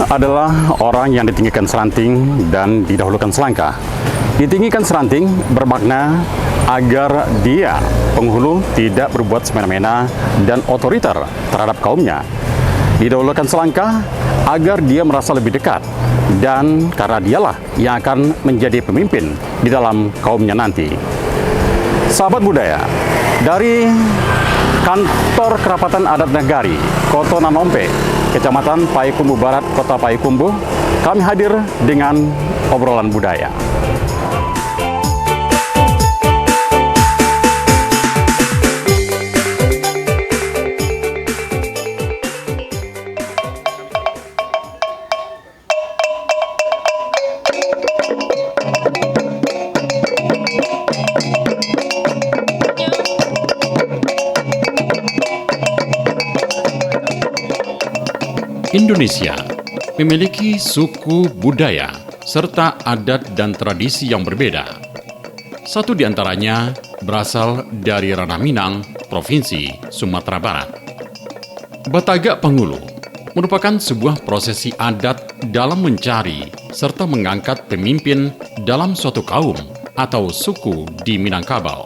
adalah orang yang ditinggikan seranting dan didahulukan selangkah. Ditinggikan seranting bermakna agar dia, penghulu, tidak berbuat semena-mena dan otoriter terhadap kaumnya. Didahulukan selangkah agar dia merasa lebih dekat, dan karena dialah yang akan menjadi pemimpin di dalam kaumnya nanti. Sahabat budaya, dari Kantor Kerapatan Adat Nagari, Kotonan Ompe, Kecamatan Payakumbuh Barat, Kota Payakumbuh, kami hadir dengan obrolan budaya. Indonesia memiliki suku budaya serta adat dan tradisi yang berbeda. Satu di antaranya berasal dari Ranah Minang, Provinsi Sumatera Barat. Batagak Pangulu merupakan sebuah prosesi adat dalam mencari serta mengangkat pemimpin dalam suatu kaum atau suku di Minangkabau.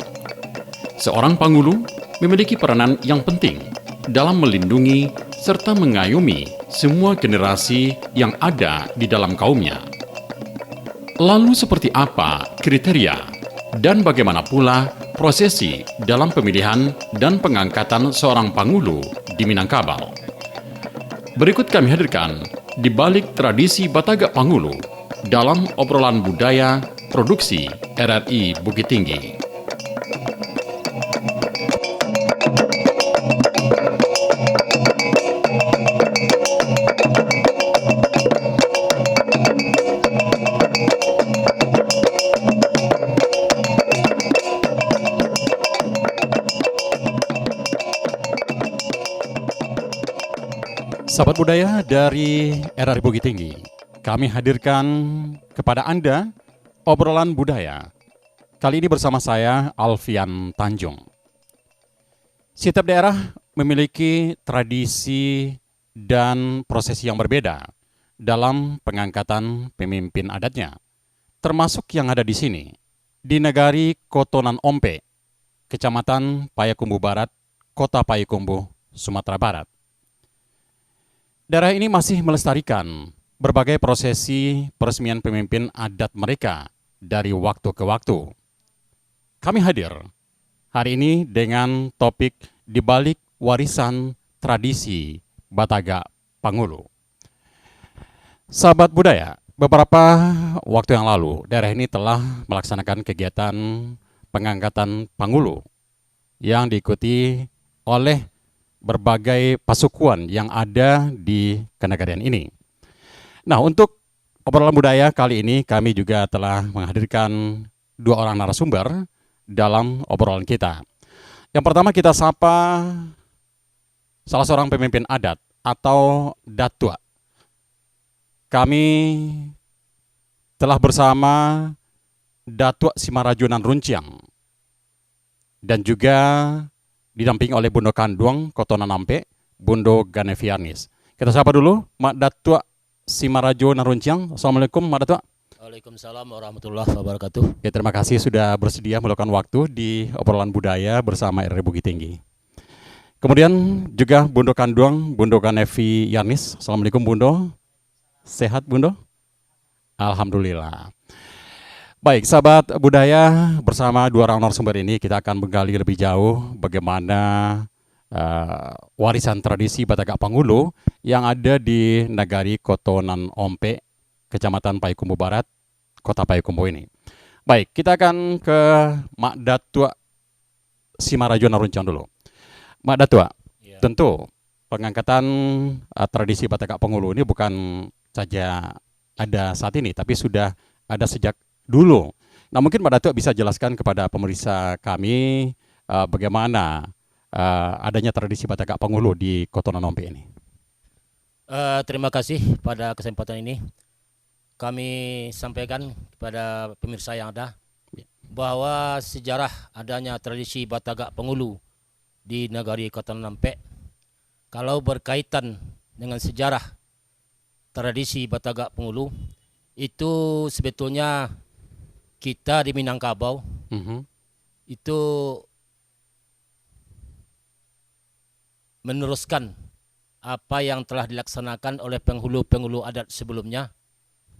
Seorang Pangulu memiliki peranan yang penting dalam melindungi serta mengayomi semua generasi yang ada di dalam kaumnya. Lalu seperti apa kriteria dan bagaimana pula prosesi dalam pemilihan dan pengangkatan seorang Pangulu di Minangkabau? Berikut kami hadirkan di balik tradisi Batagak Pangulu dalam obrolan budaya produksi RRI Bukit Tinggi. Sahabat budaya dari RRI Bukit Tinggi, kami hadirkan kepada Anda obrolan budaya. Kali ini bersama saya, Alfian Tanjung. Setiap daerah memiliki tradisi dan prosesi yang berbeda dalam pengangkatan pemimpin adatnya, termasuk yang ada di sini, di Nagari Kotonan Ompe, Kecamatan Payakumbuh Barat, Kota Payakumbuh, Sumatera Barat. Daerah ini masih melestarikan berbagai prosesi peresmian pemimpin adat mereka dari waktu ke waktu. Kami hadir hari ini dengan topik di balik warisan tradisi Batagak Pangulu. Sahabat budaya, beberapa waktu yang lalu daerah ini telah melaksanakan kegiatan pengangkatan Pangulu yang diikuti oleh berbagai pasukuan yang ada di kenegarian ini. Nah, untuk obrolan budaya kali ini kami juga telah menghadirkan dua orang narasumber dalam obrolan kita. Yang pertama kita sapa salah seorang pemimpin adat atau Datua. Kami telah bersama Datua Simarajunan Runciang dan juga didampingi oleh Bundo Kanduang Kotonan Ampe, Bundo Ganevianis. Kita sapa dulu Mak Datua Simarajo Narunciang. Assalamualaikum Mak Datua. Waalaikumsalam warahmatullahi wabarakatuh. Ya, terima kasih sudah bersedia meluangkan waktu di obrolan budaya bersama RRI Bukit Tinggi. Kemudian juga Bundo Kanduang, Bundo Ganevianis. Assalamualaikum Bundo. Sehat Bundo? Alhamdulillah. Baik, sahabat budaya, bersama dua orang narasumber ini kita akan menggali lebih jauh bagaimana warisan tradisi Batagak Pangulu yang ada di Nagari Kotonan Ompe, Kecamatan Payakumbuh Barat, Kota Payakumbuh ini. Baik, kita akan ke Mak Datua Simarajo Narunciang dulu. Mak Datua, ya. Tentu pengangkatan tradisi Batagak Pangulu ini bukan saja ada saat ini, tapi sudah ada sejak dulu. Nah, mungkin Pak Datuk bisa jelaskan kepada pemirsa kami bagaimana adanya tradisi Batagak Pangulu di Kotonan Ompe ini. Terima kasih pada kesempatan ini. Kami sampaikan kepada pemirsa yang ada bahwa sejarah adanya tradisi Batagak Pangulu di Nagari Kotonan Ompe, kalau berkaitan dengan sejarah tradisi Batagak Pengulu itu sebetulnya kita di Minangkabau itu meneruskan apa yang telah dilaksanakan oleh penghulu-penghulu adat sebelumnya,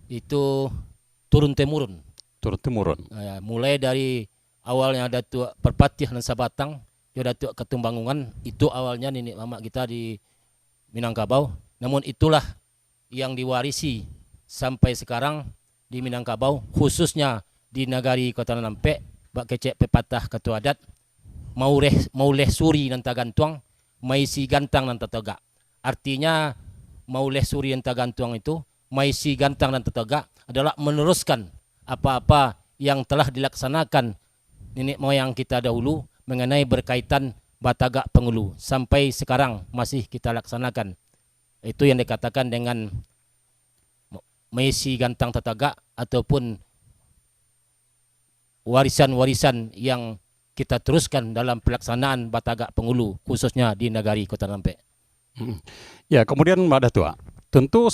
itu turun-temurun. Turun-temurun. Mulai dari awalnya Datuk Perpatih dan Sabatang, Datuk Ketumbangungan, itu awalnya nenek mama kita di Minangkabau. Namun itulah yang diwarisi sampai sekarang di Minangkabau, khususnya di Nagari Kota Nampek, bak kecek pepatah ketua adat, mauleh suri nan tagantuang, maisi gantang nan tetegak. Artinya mauleh suri nan tagantuang itu, maisi gantang dan tetegak adalah meneruskan apa-apa yang telah dilaksanakan nenek moyang kita dahulu mengenai berkaitan Batagak Pengulu. Sampai sekarang masih kita laksanakan. Itu yang dikatakan dengan maisi gantang tetegak ataupun warisan-warisan yang kita teruskan dalam pelaksanaan Batagak Pengulu, khususnya di Nagari Kota Nampek. Ya, kemudian Mbak Datua, tentu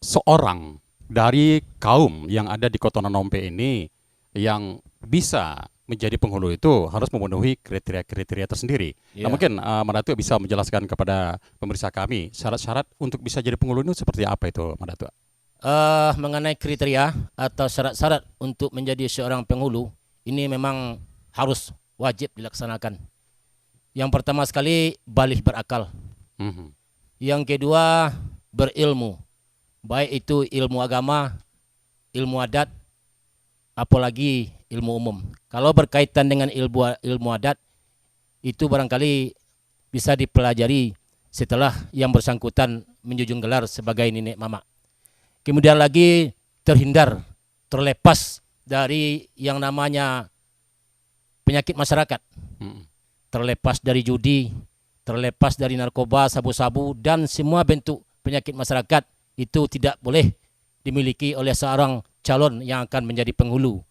seorang dari kaum yang ada di Kota Nampek ini yang bisa menjadi penghulu itu harus memenuhi kriteria-kriteria tersendiri. Ya. Nah, mungkin Mbak Datua bisa menjelaskan kepada pemirsa kami syarat-syarat untuk bisa jadi penghulu itu seperti apa itu, Mbak Datua? Mengenai kriteria atau syarat-syarat untuk menjadi seorang penghulu, ini memang harus wajib dilaksanakan. Yang pertama sekali, balik berakal. Yang kedua, berilmu. Baik itu ilmu agama, ilmu adat, apalagi ilmu umum. Kalau berkaitan dengan ilmu adat, itu barangkali bisa dipelajari setelah yang bersangkutan menjunjung gelar sebagai nenek mama. Kemudian lagi terlepas dari yang namanya penyakit masyarakat, terlepas dari judi, terlepas dari narkoba, sabu-sabu, dan semua bentuk penyakit masyarakat itu tidak boleh dimiliki oleh seorang calon yang akan menjadi penghulu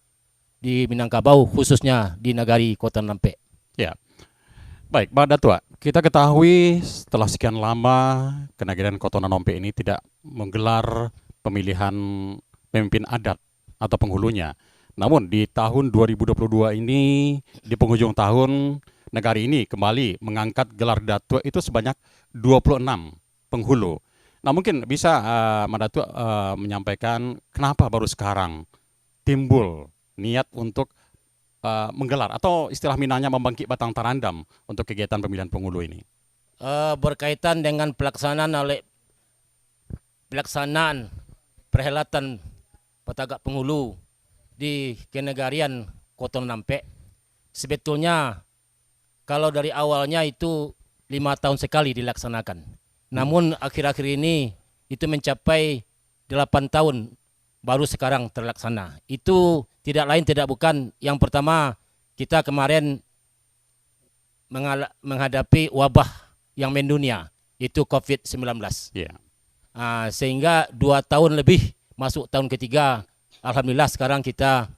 di Minangkabau, khususnya di Nagari Kota Nampek. Ya, baik, Mbak Datua, kita ketahui setelah sekian lama Kenagarian Kota Nampek ini tidak menggelar pemilihan pemimpin adat atau penghulunya. Namun di tahun 2022 ini, di penghujung tahun, negari ini kembali mengangkat gelar Datua itu sebanyak 26 penghulu. Nah, mungkin bisa Mbak Datua menyampaikan kenapa baru sekarang timbul niat untuk menggelar atau istilah Minangnya membangkit batang tarandam untuk kegiatan pemilihan penghulu ini? Berkaitan dengan pelaksanaan perhelatan Batagak Penghulu di Kenegarian Kota Nampek, sebetulnya kalau dari awalnya itu 5 tahun sekali dilaksanakan. Namun akhir-akhir ini itu mencapai 8 tahun baru sekarang terlaksana. Itu tidak lain tidak bukan, yang pertama kita kemarin menghadapi wabah yang mendunia, itu COVID-19. Yeah. Sehingga 2 tahun lebih masuk tahun ketiga, alhamdulillah sekarang kita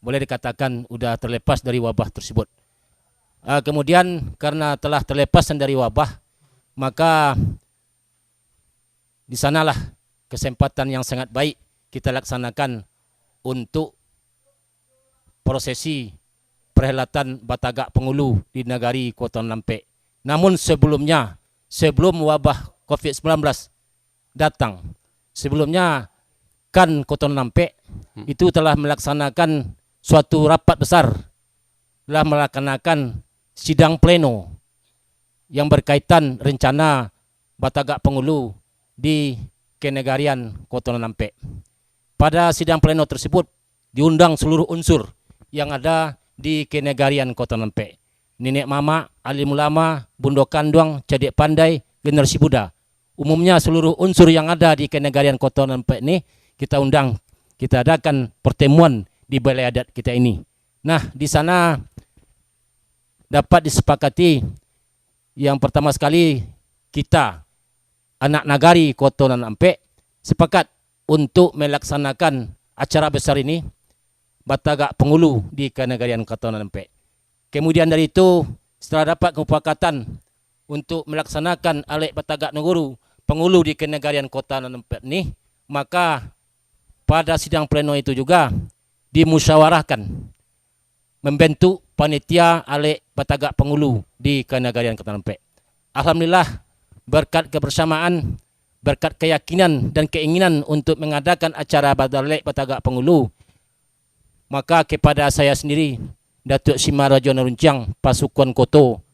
boleh dikatakan sudah terlepas dari wabah tersebut. Kemudian karena telah terlepas dari wabah, maka di sanalah kesempatan yang sangat baik kita laksanakan untuk prosesi perhelatan Batagak Penghulu di Nagari Kota Nampek. Namun sebelum wabah COVID-19 datang, sebelumnya kan Kota Nampek itu telah melaksanakan suatu rapat besar, telah melaksanakan sidang pleno yang berkaitan rencana Batagak Penghulu di Kenegarian Kota Nampek. Pada sidang pleno tersebut diundang seluruh unsur yang ada di Kenegarian Kota Nampek. Nenek mama, alim ulama, bundo kanduang, cadek pandai, generasi muda. Umumnya seluruh unsur yang ada di Kenegarian Kota Nampek ini kita undang, kita adakan pertemuan di balai adat kita ini. Nah, di sana dapat disepakati yang pertama sekali kita anak nagari Kota Nampek sepakat untuk melaksanakan acara besar ini Batagak Penghulu di Kenegarian Kota Nampek. Kemudian dari itu setelah dapat kesepakatan untuk melaksanakan Alek Batagak Neguru penghulu di Kenegarian Kota Nempet ini, maka pada sidang pleno itu juga dimusyawarahkan membentuk panitia alek batagak penghulu di Kenegarian Kota Nempet. Alhamdulillah, berkat kebersamaan, berkat keyakinan dan keinginan untuk mengadakan acara alek batagak penghulu, maka kepada saya sendiri, Datuk Simar Rajo Naruncang, Pasukan Koto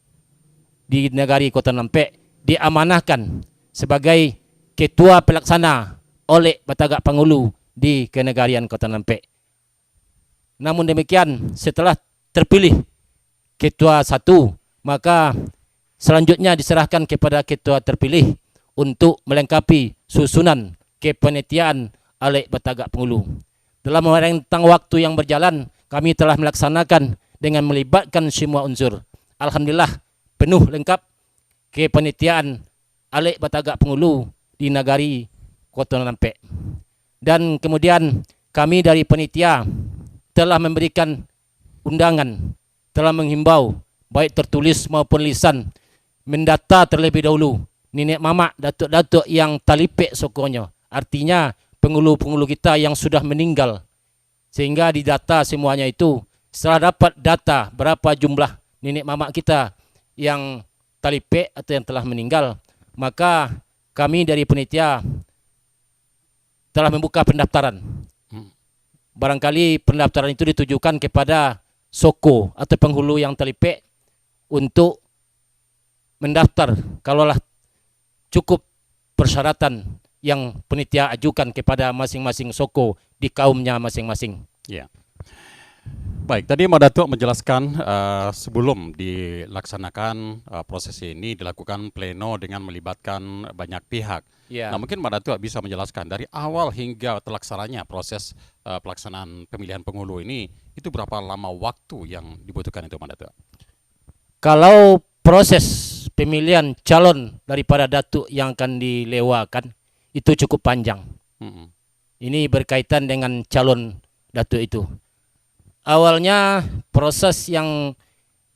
di Negari Kota Nempet, diamanahkan sebagai ketua pelaksana oleh batagak penghulu di Kenegarian Kota Nempet. Namun demikian, setelah terpilih ketua 1, maka selanjutnya diserahkan kepada ketua terpilih untuk melengkapi susunan kepanitiaan alek batagak penghulu. Dalam rentang waktu yang berjalan, kami telah melaksanakan dengan melibatkan semua unsur. Alhamdulillah, penuh lengkap kepanitiaan alek batagak penghulu di Nagari Kota Nempet. Dan kemudian kami dari panitia telah memberikan undangan, telah menghimbau baik tertulis maupun lisan, mendata terlebih dahulu nenek mamak, datuk-datuk yang talipek sokonyo, artinya penghulu-penghulu kita yang sudah meninggal, sehingga didata semuanya itu. Setelah dapat data berapa jumlah nenek mamak kita yang talipek atau yang telah meninggal, maka kami dari panitia telah membuka pendaftaran. Barangkali pendaftaran itu ditujukan kepada soko atau penghulu yang talipek untuk mendaftar kalaulah cukup persyaratan yang panitia ajukan kepada masing-masing soko di kaumnya masing-masing. Ya. Baik, tadi Mbak Datuk menjelaskan sebelum dilaksanakan prosesi ini dilakukan pleno dengan melibatkan banyak pihak. Ya. Nah, mungkin Mbak Datuk bisa menjelaskan dari awal hingga terlaksananya proses pelaksanaan pemilihan penghulu ini, itu berapa lama waktu yang dibutuhkan itu Mbak Datuk? Kalau proses pemilihan calon daripada datuk yang akan dilewakan itu cukup panjang. Ini berkaitan dengan calon datuk itu. Awalnya proses yang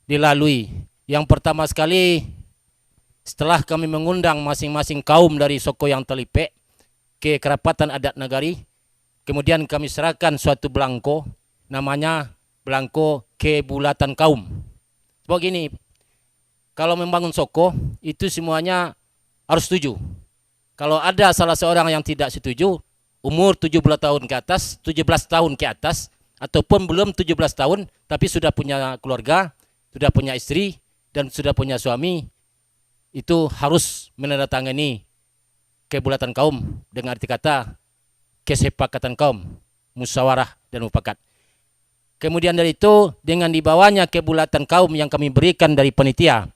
dilalui, yang pertama sekali setelah kami mengundang masing-masing kaum dari soko yang talipek ke kerapatan adat nagari, kemudian kami serahkan suatu belangko, namanya belangko kebulatan kaum. Sebab gini, kalau membangun soko itu semuanya harus setuju. Kalau ada salah seorang yang tidak setuju, umur 17 tahun ke atas, ataupun belum 17 tahun tapi sudah punya keluarga, sudah punya istri dan sudah punya suami, itu harus menandatangani kebulatan kaum dengan arti kata kesepakatan kaum, musyawarah dan mufakat. Kemudian dari itu, dengan dibawanya kebulatan kaum yang kami berikan dari panitia,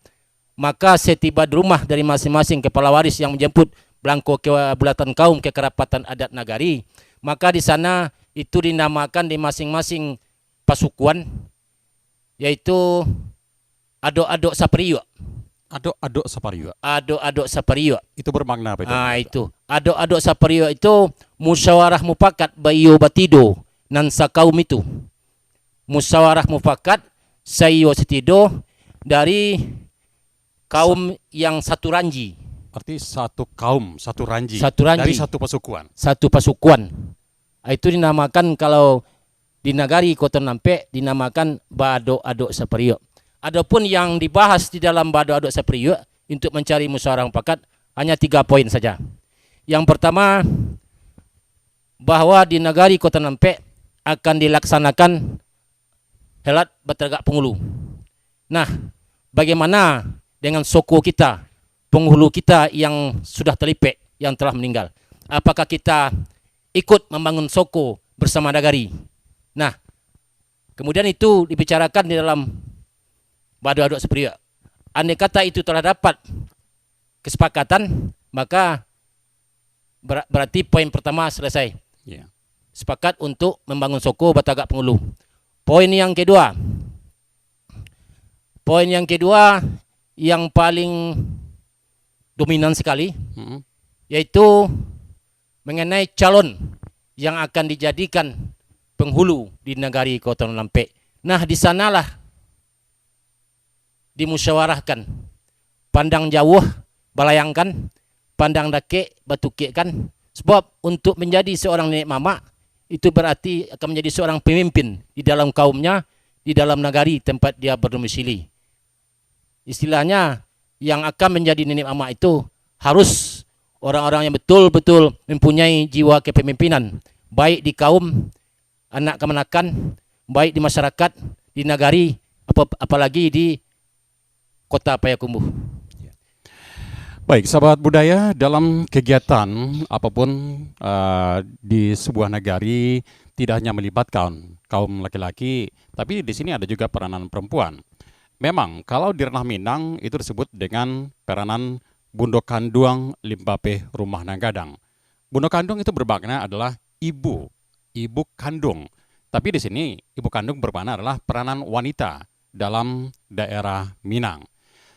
maka setiba di rumah dari masing-masing kepala waris yang menjemput belangko kebulatan kaum ke kerapatan adat nagari, maka di sana itu dinamakan di masing-masing pasukan, yaitu adok-adok saperiyo. Adok-adok saperiyo. Adok-adok saperiyo. Itu bermakna apa itu? Itu. Adok-adok saperiyo itu musyawarah mufakat bayo batido nan kaum itu. Musyawarah mufakat sayo setido dari kaum yang satu ranji. Arti satu kaum, satu ranji. Satu ranji. Dari satu pasukan. Satu pasukan. Itu dinamakan kalau di Nagari Kota Nempet dinamakan Bado-Adok Saperiyo. Adapun yang dibahas di dalam Bado-Adok Saperiyo untuk mencari musyawarah mufakat hanya 3 poin saja. Yang pertama, bahwa di Nagari Kota Nempet akan dilaksanakan helat batagak penghulu. Nah, bagaimana dengan soko kita, penghulu kita yang sudah talipek, yang telah meninggal? Apakah kita ikut membangun soko bersama Nagari? Nah, kemudian itu dibicarakan di dalam Bado-Adok Saperiyo. Andai kata itu telah dapat kesepakatan, maka berarti poin pertama selesai. Yeah. Sepakat untuk membangun soko batagak penghulu. Poin yang kedua yang paling dominan sekali, yaitu mengenai calon yang akan dijadikan penghulu di Nagari Kota Nempet. Nah, di sanalah dimusyawarahkan, pandang jauh, balayangkan pandang dakek batukik kan. Sebab untuk menjadi seorang nenek mama itu berarti akan menjadi seorang pemimpin di dalam kaumnya, di dalam negari tempat dia berdomisili. Istilahnya yang akan menjadi nenek mama itu harus orang-orang yang betul-betul mempunyai jiwa kepemimpinan, baik di kaum, anak kemenakan, baik di masyarakat, di negari, apalagi di kota Payakumbuh. Baik, sahabat budaya, dalam kegiatan apapun di sebuah negari tidak hanya melibatkan kaum laki-laki, tapi di sini ada juga peranan perempuan. Memang kalau di ranah Minang itu disebut dengan peranan Bundo Kanduang Limpape Rumah Nanggadang. Bundo Kanduang itu bermakna adalah ibu kandung. Tapi di sini ibu kandung bermakna adalah peranan wanita dalam daerah Minang.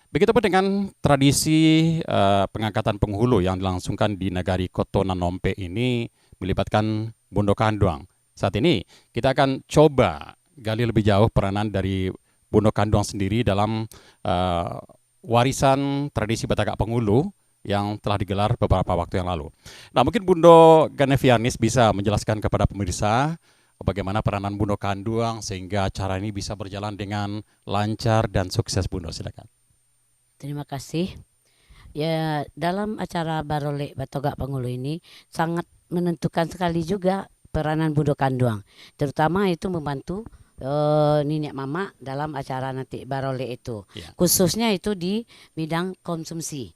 Begitupun dengan tradisi pengangkatan penghulu yang dilangsungkan di Nagari Kotonanompe ini melibatkan Bundo Kanduang. Saat ini kita akan coba gali lebih jauh peranan dari Bundo Kanduang sendiri dalam warisan tradisi Batak Penghulu yang telah digelar beberapa waktu yang lalu. Nah, mungkin Bundo Ganevianis bisa menjelaskan kepada pemirsa bagaimana peranan Bundo Kanduang sehingga acara ini bisa berjalan dengan lancar dan sukses. Bundo, silakan. Terima kasih. Ya, dalam acara Barole Batogak Penghulu ini sangat menentukan sekali juga peranan Bundo Kanduang. Terutama itu membantu nenek mama dalam acara nanti Barole itu. Ya. Khususnya itu di bidang konsumsi.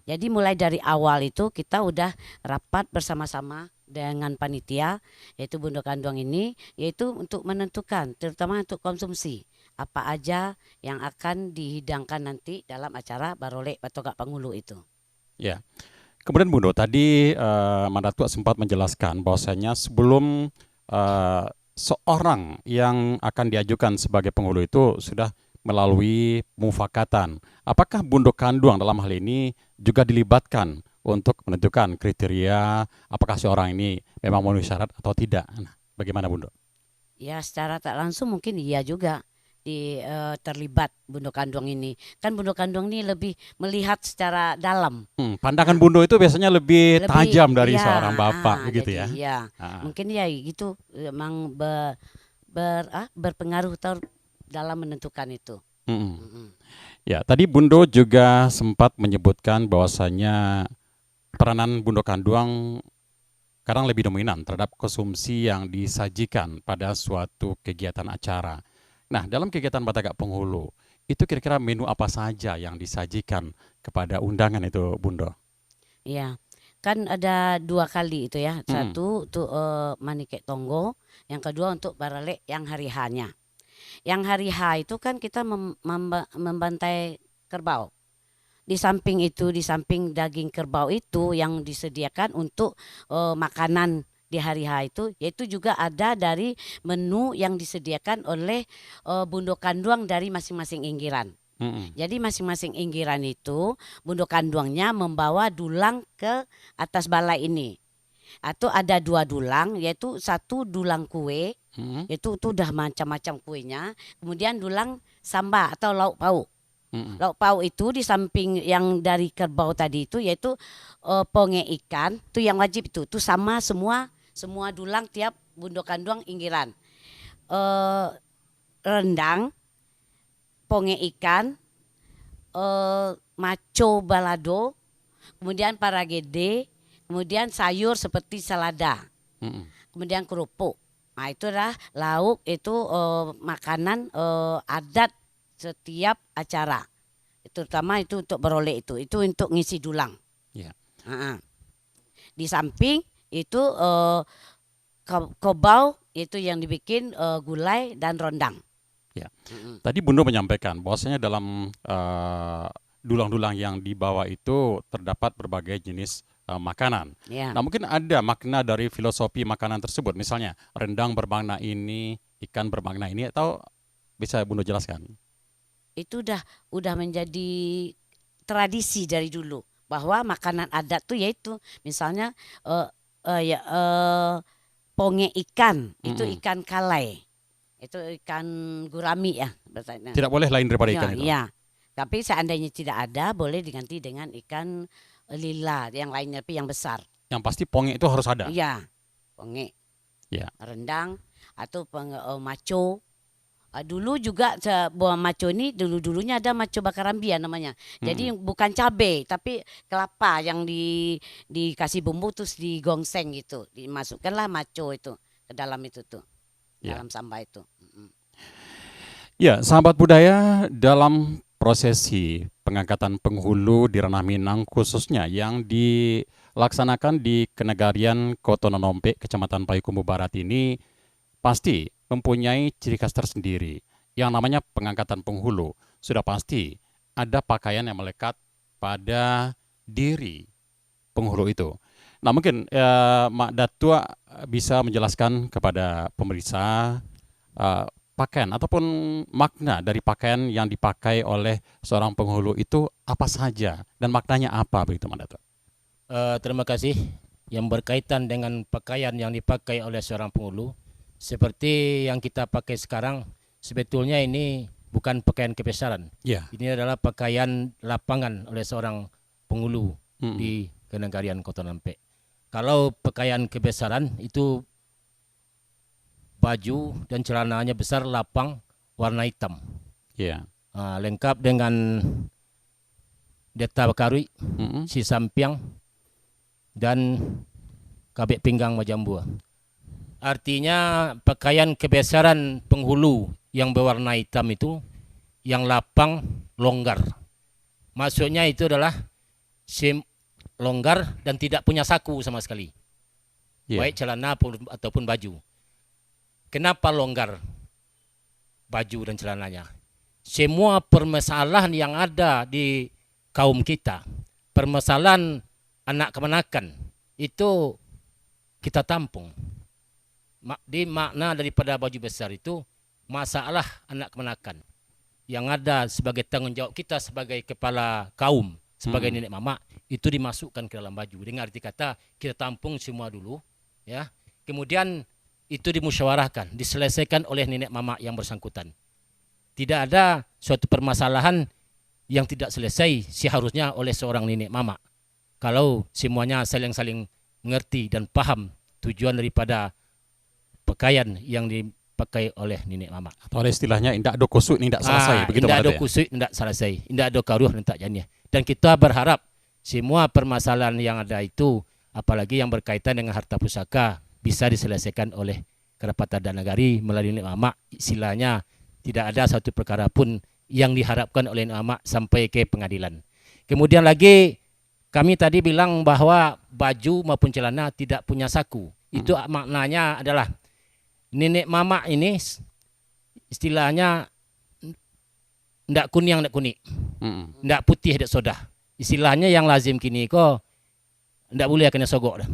Jadi mulai dari awal itu kita udah rapat bersama-sama dengan panitia yaitu Bundo Kanduang ini, yaitu untuk menentukan terutama untuk konsumsi apa aja yang akan dihidangkan nanti dalam acara Barole Batogak Penghulu itu. Ya. Kemudian Bundo, tadi Mandatua sempat menjelaskan bahwasanya sebelum seorang yang akan diajukan sebagai penghulu itu sudah melalui mufakatan. Apakah Bundo Kanduang dalam hal ini juga dilibatkan untuk menentukan kriteria apakah seorang ini memang memenuhi syarat atau tidak? Nah, bagaimana Bundo? Ya, secara tak langsung mungkin iya juga terlibat Bundo Kanduang ini. Kan Bundo Kanduang ini lebih melihat secara dalam. Pandangan Bundo itu biasanya lebih tajam dari seorang bapak, begitu jadi, ya? Mungkin ya gitu, memang berpengaruh dalam menentukan itu. Ya, tadi Bundo juga sempat menyebutkan bahwasanya peranan Bundo Kanduang kadang lebih dominan terhadap konsumsi yang disajikan pada suatu kegiatan acara. Nah, dalam kegiatan Batak Penghulu, itu kira-kira menu apa saja yang disajikan kepada undangan itu, Bundo? Iya, kan ada 2 kali itu ya. Satu untuk Manikek Tonggo, yang kedua untuk Barale yang hari H-nya. Yang hari H itu kan kita membantai kerbau. Di samping itu, di samping daging kerbau itu yang disediakan untuk makanan di hari H itu, yaitu juga ada dari menu yang disediakan oleh Bundo Kanduang dari masing-masing inggiran. Jadi masing-masing inggiran itu Bundo Kanduangnya membawa dulang ke atas balai ini. Atau ada 2 dulang, yaitu 1 dulang kue, itu udah macam-macam kuenya. Kemudian dulang samba atau lauk pauk. Lauk pauk itu di samping yang dari kerbau tadi itu yaitu ponge ikan, itu yang wajib itu sama semua dulang tiap Bundo Kanduang inggiran. Rendang, ponge ikan, maco balado, kemudian paragede, kemudian sayur seperti selada, kemudian kerupuk. Nah, itulah lauk itu makanan adat setiap acara. Terutama itu untuk beroleh itu untuk ngisi dulang. Yeah. Di samping itu kobau itu yang dibikin gulai dan rondang. Ya. Tadi Bundo menyampaikan bahwasanya dalam dulang-dulang yang dibawa itu terdapat berbagai jenis makanan. Ya. Nah, mungkin ada makna dari filosofi makanan tersebut. Misalnya rendang bermakna ini, ikan bermakna ini, atau bisa Bundo jelaskan? Itu udah menjadi tradisi dari dulu bahwa makanan adat tuh yaitu misalnya ponge ikan, itu ikan kalai, itu ikan gurami ya. Tidak boleh lain daripada ikan itu. Ya, tapi seandainya tidak ada boleh diganti dengan ikan lila, yang lainnya tapi yang besar. Yang pasti ponge itu harus ada. Iya, ponge, Ya. rendang atau maco. Dulu juga buah maco ini dulunya ada maco bakarambia namanya. Jadi bukan cabai tapi kelapa yang dikasih bumbu terus digongseng gitu. Dimasukkanlah maco itu ke dalam itu tuh. Ya. Dalam sambal itu. Ya, sahabat budaya, dalam prosesi pengangkatan penghulu di Ranah Minang khususnya yang dilaksanakan di Kenegarian Kotononompe, Kecamatan Payakumbuh Barat ini pasti mempunyai ciri khas tersendiri. Yang namanya pengangkatan penghulu sudah pasti ada pakaian yang melekat pada diri penghulu itu. Nah mungkin Mak Datua bisa menjelaskan kepada pemirsa pakaian ataupun makna dari pakaian yang dipakai oleh seorang penghulu itu apa saja dan maknanya apa begitu Mak Datua? Terima kasih. Yang berkaitan dengan pakaian yang dipakai oleh seorang penghulu, seperti yang kita pakai sekarang, sebetulnya ini bukan pakaian kebesaran. Ya. Ini adalah pakaian lapangan oleh seorang penghulu di Kenegarian Kotonampe. Kalau pakaian kebesaran itu baju dan celananya besar, lapang, warna hitam. Ya. Lengkap dengan deta bakarui, si sampiang, dan kabek pinggang macam buah. Artinya pakaian kebesaran penghulu yang berwarna hitam itu yang lapang, longgar. Maksudnya itu adalah longgar dan tidak punya saku sama sekali. Yeah. Baik celana ataupun baju. Kenapa longgar baju dan celananya? Semua permasalahan yang ada di kaum kita, permasalahan anak kemenakan, itu kita tampung. Di makna daripada baju besar itu masalah anak kemenakan yang ada sebagai tanggung jawab kita sebagai kepala kaum, sebagai nenek mama, itu dimasukkan ke dalam baju dengan arti kata kita tampung semua dulu, ya. Kemudian itu dimusyawarahkan, diselesaikan oleh nenek mama yang bersangkutan. Tidak ada suatu permasalahan yang tidak selesai seharusnya oleh seorang nenek mama kalau semuanya saling mengerti dan paham tujuan daripada pakaian yang dipakai oleh nenek mama. Atau ada istilahnya indak do kusuk indak selesai begitu indak do ya? kusuk indak selesai, indak do karuh indak janya. Dan kita berharap semua permasalahan yang ada itu, apalagi yang berkaitan dengan harta pusaka, bisa diselesaikan oleh Kerapatan Adat Nagari melalui nenek mama. Istilahnya tidak ada satu perkara pun yang diharapkan oleh nenek mama sampai ke pengadilan. Kemudian lagi kami tadi bilang bahwa baju maupun celana tidak punya saku. Itu maknanya adalah nenek mama ini istilahnya ndak kuning ndak kuning, ndak putih ndak sodah. Istilahnya yang lazim kini kok ndak boleh kena sogok dah.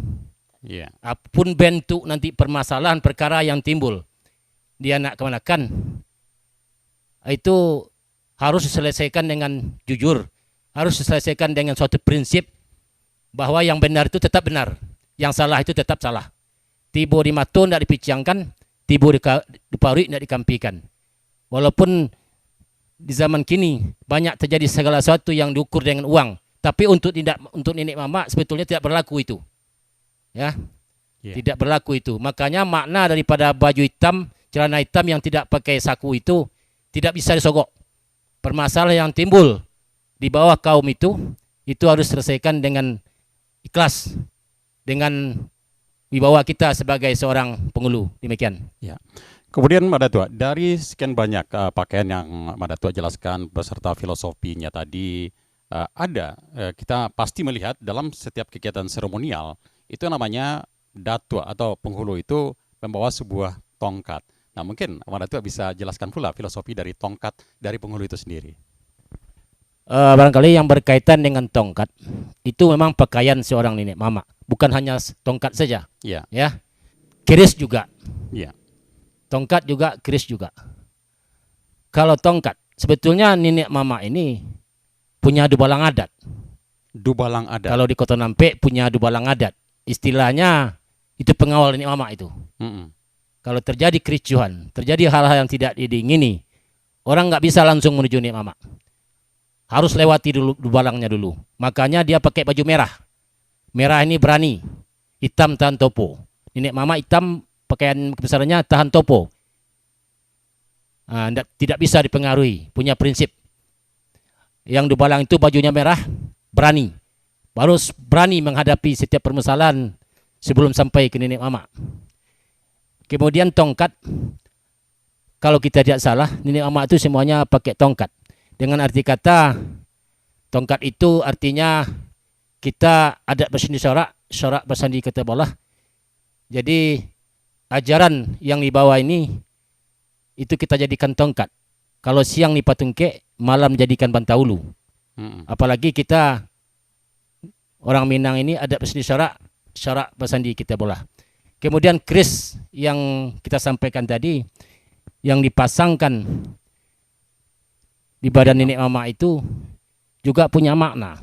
Yeah. Apapun bentuk nanti permasalahan perkara yang timbul dia nak kemanakan, itu harus diselesaikan dengan jujur, harus diselesaikan dengan suatu prinsip bahwa yang benar itu tetap benar, yang salah itu tetap salah. Tibo di matun tidak dipicangkan, tibo di parik tidak dikampikan. Walaupun di zaman kini banyak terjadi segala sesuatu yang diukur dengan uang, tapi untuk nenek mama sebetulnya tidak berlaku itu. Ya. Yeah. Tidak berlaku itu. Makanya makna daripada baju hitam, celana hitam yang tidak pakai saku itu tidak bisa disogok. Permasalahan yang timbul di bawah kaum itu harus selesaikan dengan ikhlas, dengan wibawa kita sebagai seorang penghulu. Demikian. Ya. Kemudian Mbak Datua, dari sekian banyak pakaian yang Mbak Datua jelaskan beserta filosofinya tadi, kita pasti melihat dalam setiap kegiatan seremonial itu namanya Datua atau penghulu itu membawa sebuah tongkat. Nah mungkin Mbak Datua bisa jelaskan pula filosofi dari tongkat dari penghulu itu sendiri. Barangkali yang berkaitan dengan tongkat itu memang pakaian seorang nenek mama, bukan hanya tongkat saja. Yeah. Ya, keris juga. Yeah. Tongkat juga, keris juga. Kalau tongkat, sebetulnya nenek mama ini punya dubalang adat. Dubalang adat. Kalau di Kotonampe punya dubalang adat. Istilahnya itu pengawal nenek mama itu. Kalau terjadi kericuhan, terjadi hal-hal yang tidak diingini, orang nggak bisa langsung menuju nenek mama. harus lewati dulu dubalangnya dulu. Makanya dia pakai baju merah. Merah ini berani, hitam tahan topo. Nenek mama hitam pakaian kebesarannya tahan topo. Tidak bisa dipengaruhi, punya prinsip. Yang dubalang itu bajunya merah, berani. Harus berani menghadapi setiap permasalahan sebelum sampai ke nenek mama. Kemudian tongkat, kalau kita tidak salah, nenek mama itu semuanya pakai tongkat. Dengan arti kata, tongkat itu artinya kita adat berseni syarak bersandi kata bola. Jadi ajaran yang dibawa ini itu kita jadikan tongkat. Kalau siang ni patungke, malam jadikan bantaulu. Apalagi kita orang Minang ini adat berseni syarak bersandi kita bola. Kemudian keris yang kita sampaikan tadi, yang dipasangkan di badan nenek mama itu juga punya makna.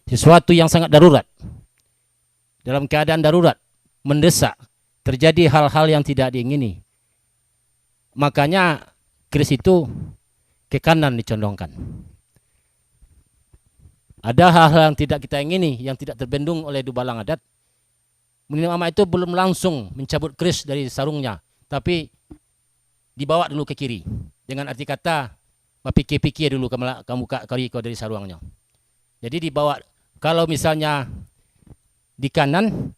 Sesuatu yang sangat darurat. Dalam keadaan darurat, mendesak, terjadi hal-hal yang tidak diingini. Makanya keris itu ke kanan dicondongkan. Ada hal-hal yang tidak kita ingini, yang tidak terbendung oleh dubalang adat. Nenek mama itu belum langsung mencabut keris dari sarungnya, tapi dibawa dulu ke kiri. Dengan arti kata, pikir-pikir dulu kamu kau dari sarungnya. Jadi dibawa. Kalau misalnya di kanan,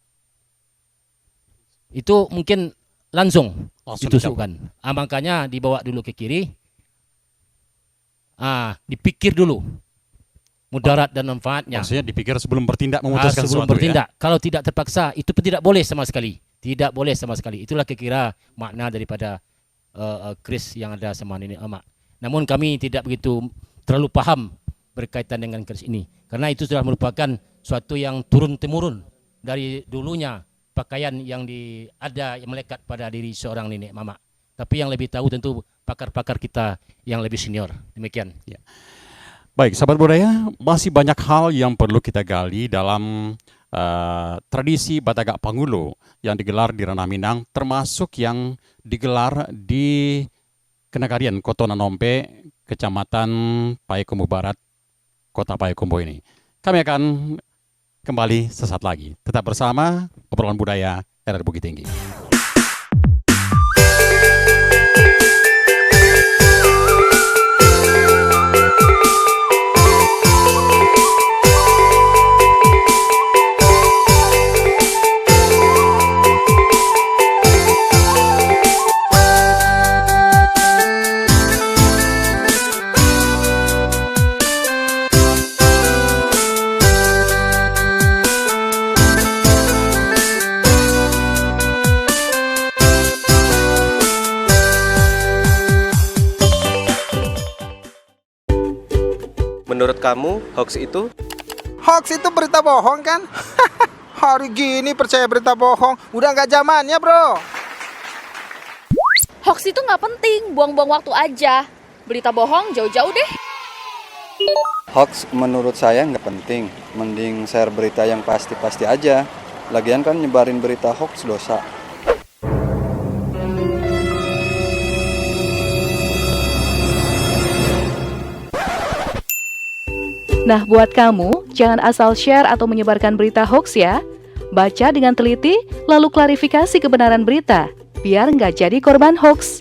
itu mungkin langsung ditusukkan. Makanya dibawa dulu ke kiri. Dipikir dulu mudarat dan manfaatnya. Maksudnya dipikir sebelum bertindak memutuskan sebelum sesuatu bertindak. ya? Kalau tidak terpaksa, itu tidak boleh sama sekali. Tidak boleh sama sekali. Itulah kira-kira makna daripada keris yang ada sama nenek mama. Namun kami tidak begitu terlalu paham berkaitan dengan keris ini. Karena itu sudah merupakan suatu yang turun-temurun dari dulunya pakaian yang ada yang melekat pada diri seorang nenek mama. Tapi yang lebih tahu tentu pakar-pakar kita yang lebih senior. Demikian. Ya. Baik, sahabat budaya, masih banyak hal yang perlu kita gali dalam tradisi Batagak Pangulo yang digelar di Ranah Minang, termasuk yang digelar di Kenagarian Kota Nanompe, Kecamatan Payakumbuh Barat, Kota Payakumbuh ini. Kami akan kembali sesaat lagi. Tetap bersama obrolan budaya RRI Bukit Tinggi. Menurut kamu, hoax itu? Hoax itu berita bohong kan? Hari gini percaya berita bohong, udah nggak zamannya bro. Hoax itu nggak penting, buang-buang waktu aja. Berita bohong jauh-jauh deh. Hoax menurut saya nggak penting, mending share berita yang pasti-pasti aja. Lagian kan nyebarin berita hoax dosa. Nah, buat kamu, jangan asal share atau menyebarkan berita hoax ya. Baca dengan teliti, lalu klarifikasi kebenaran berita, biar nggak jadi korban hoax.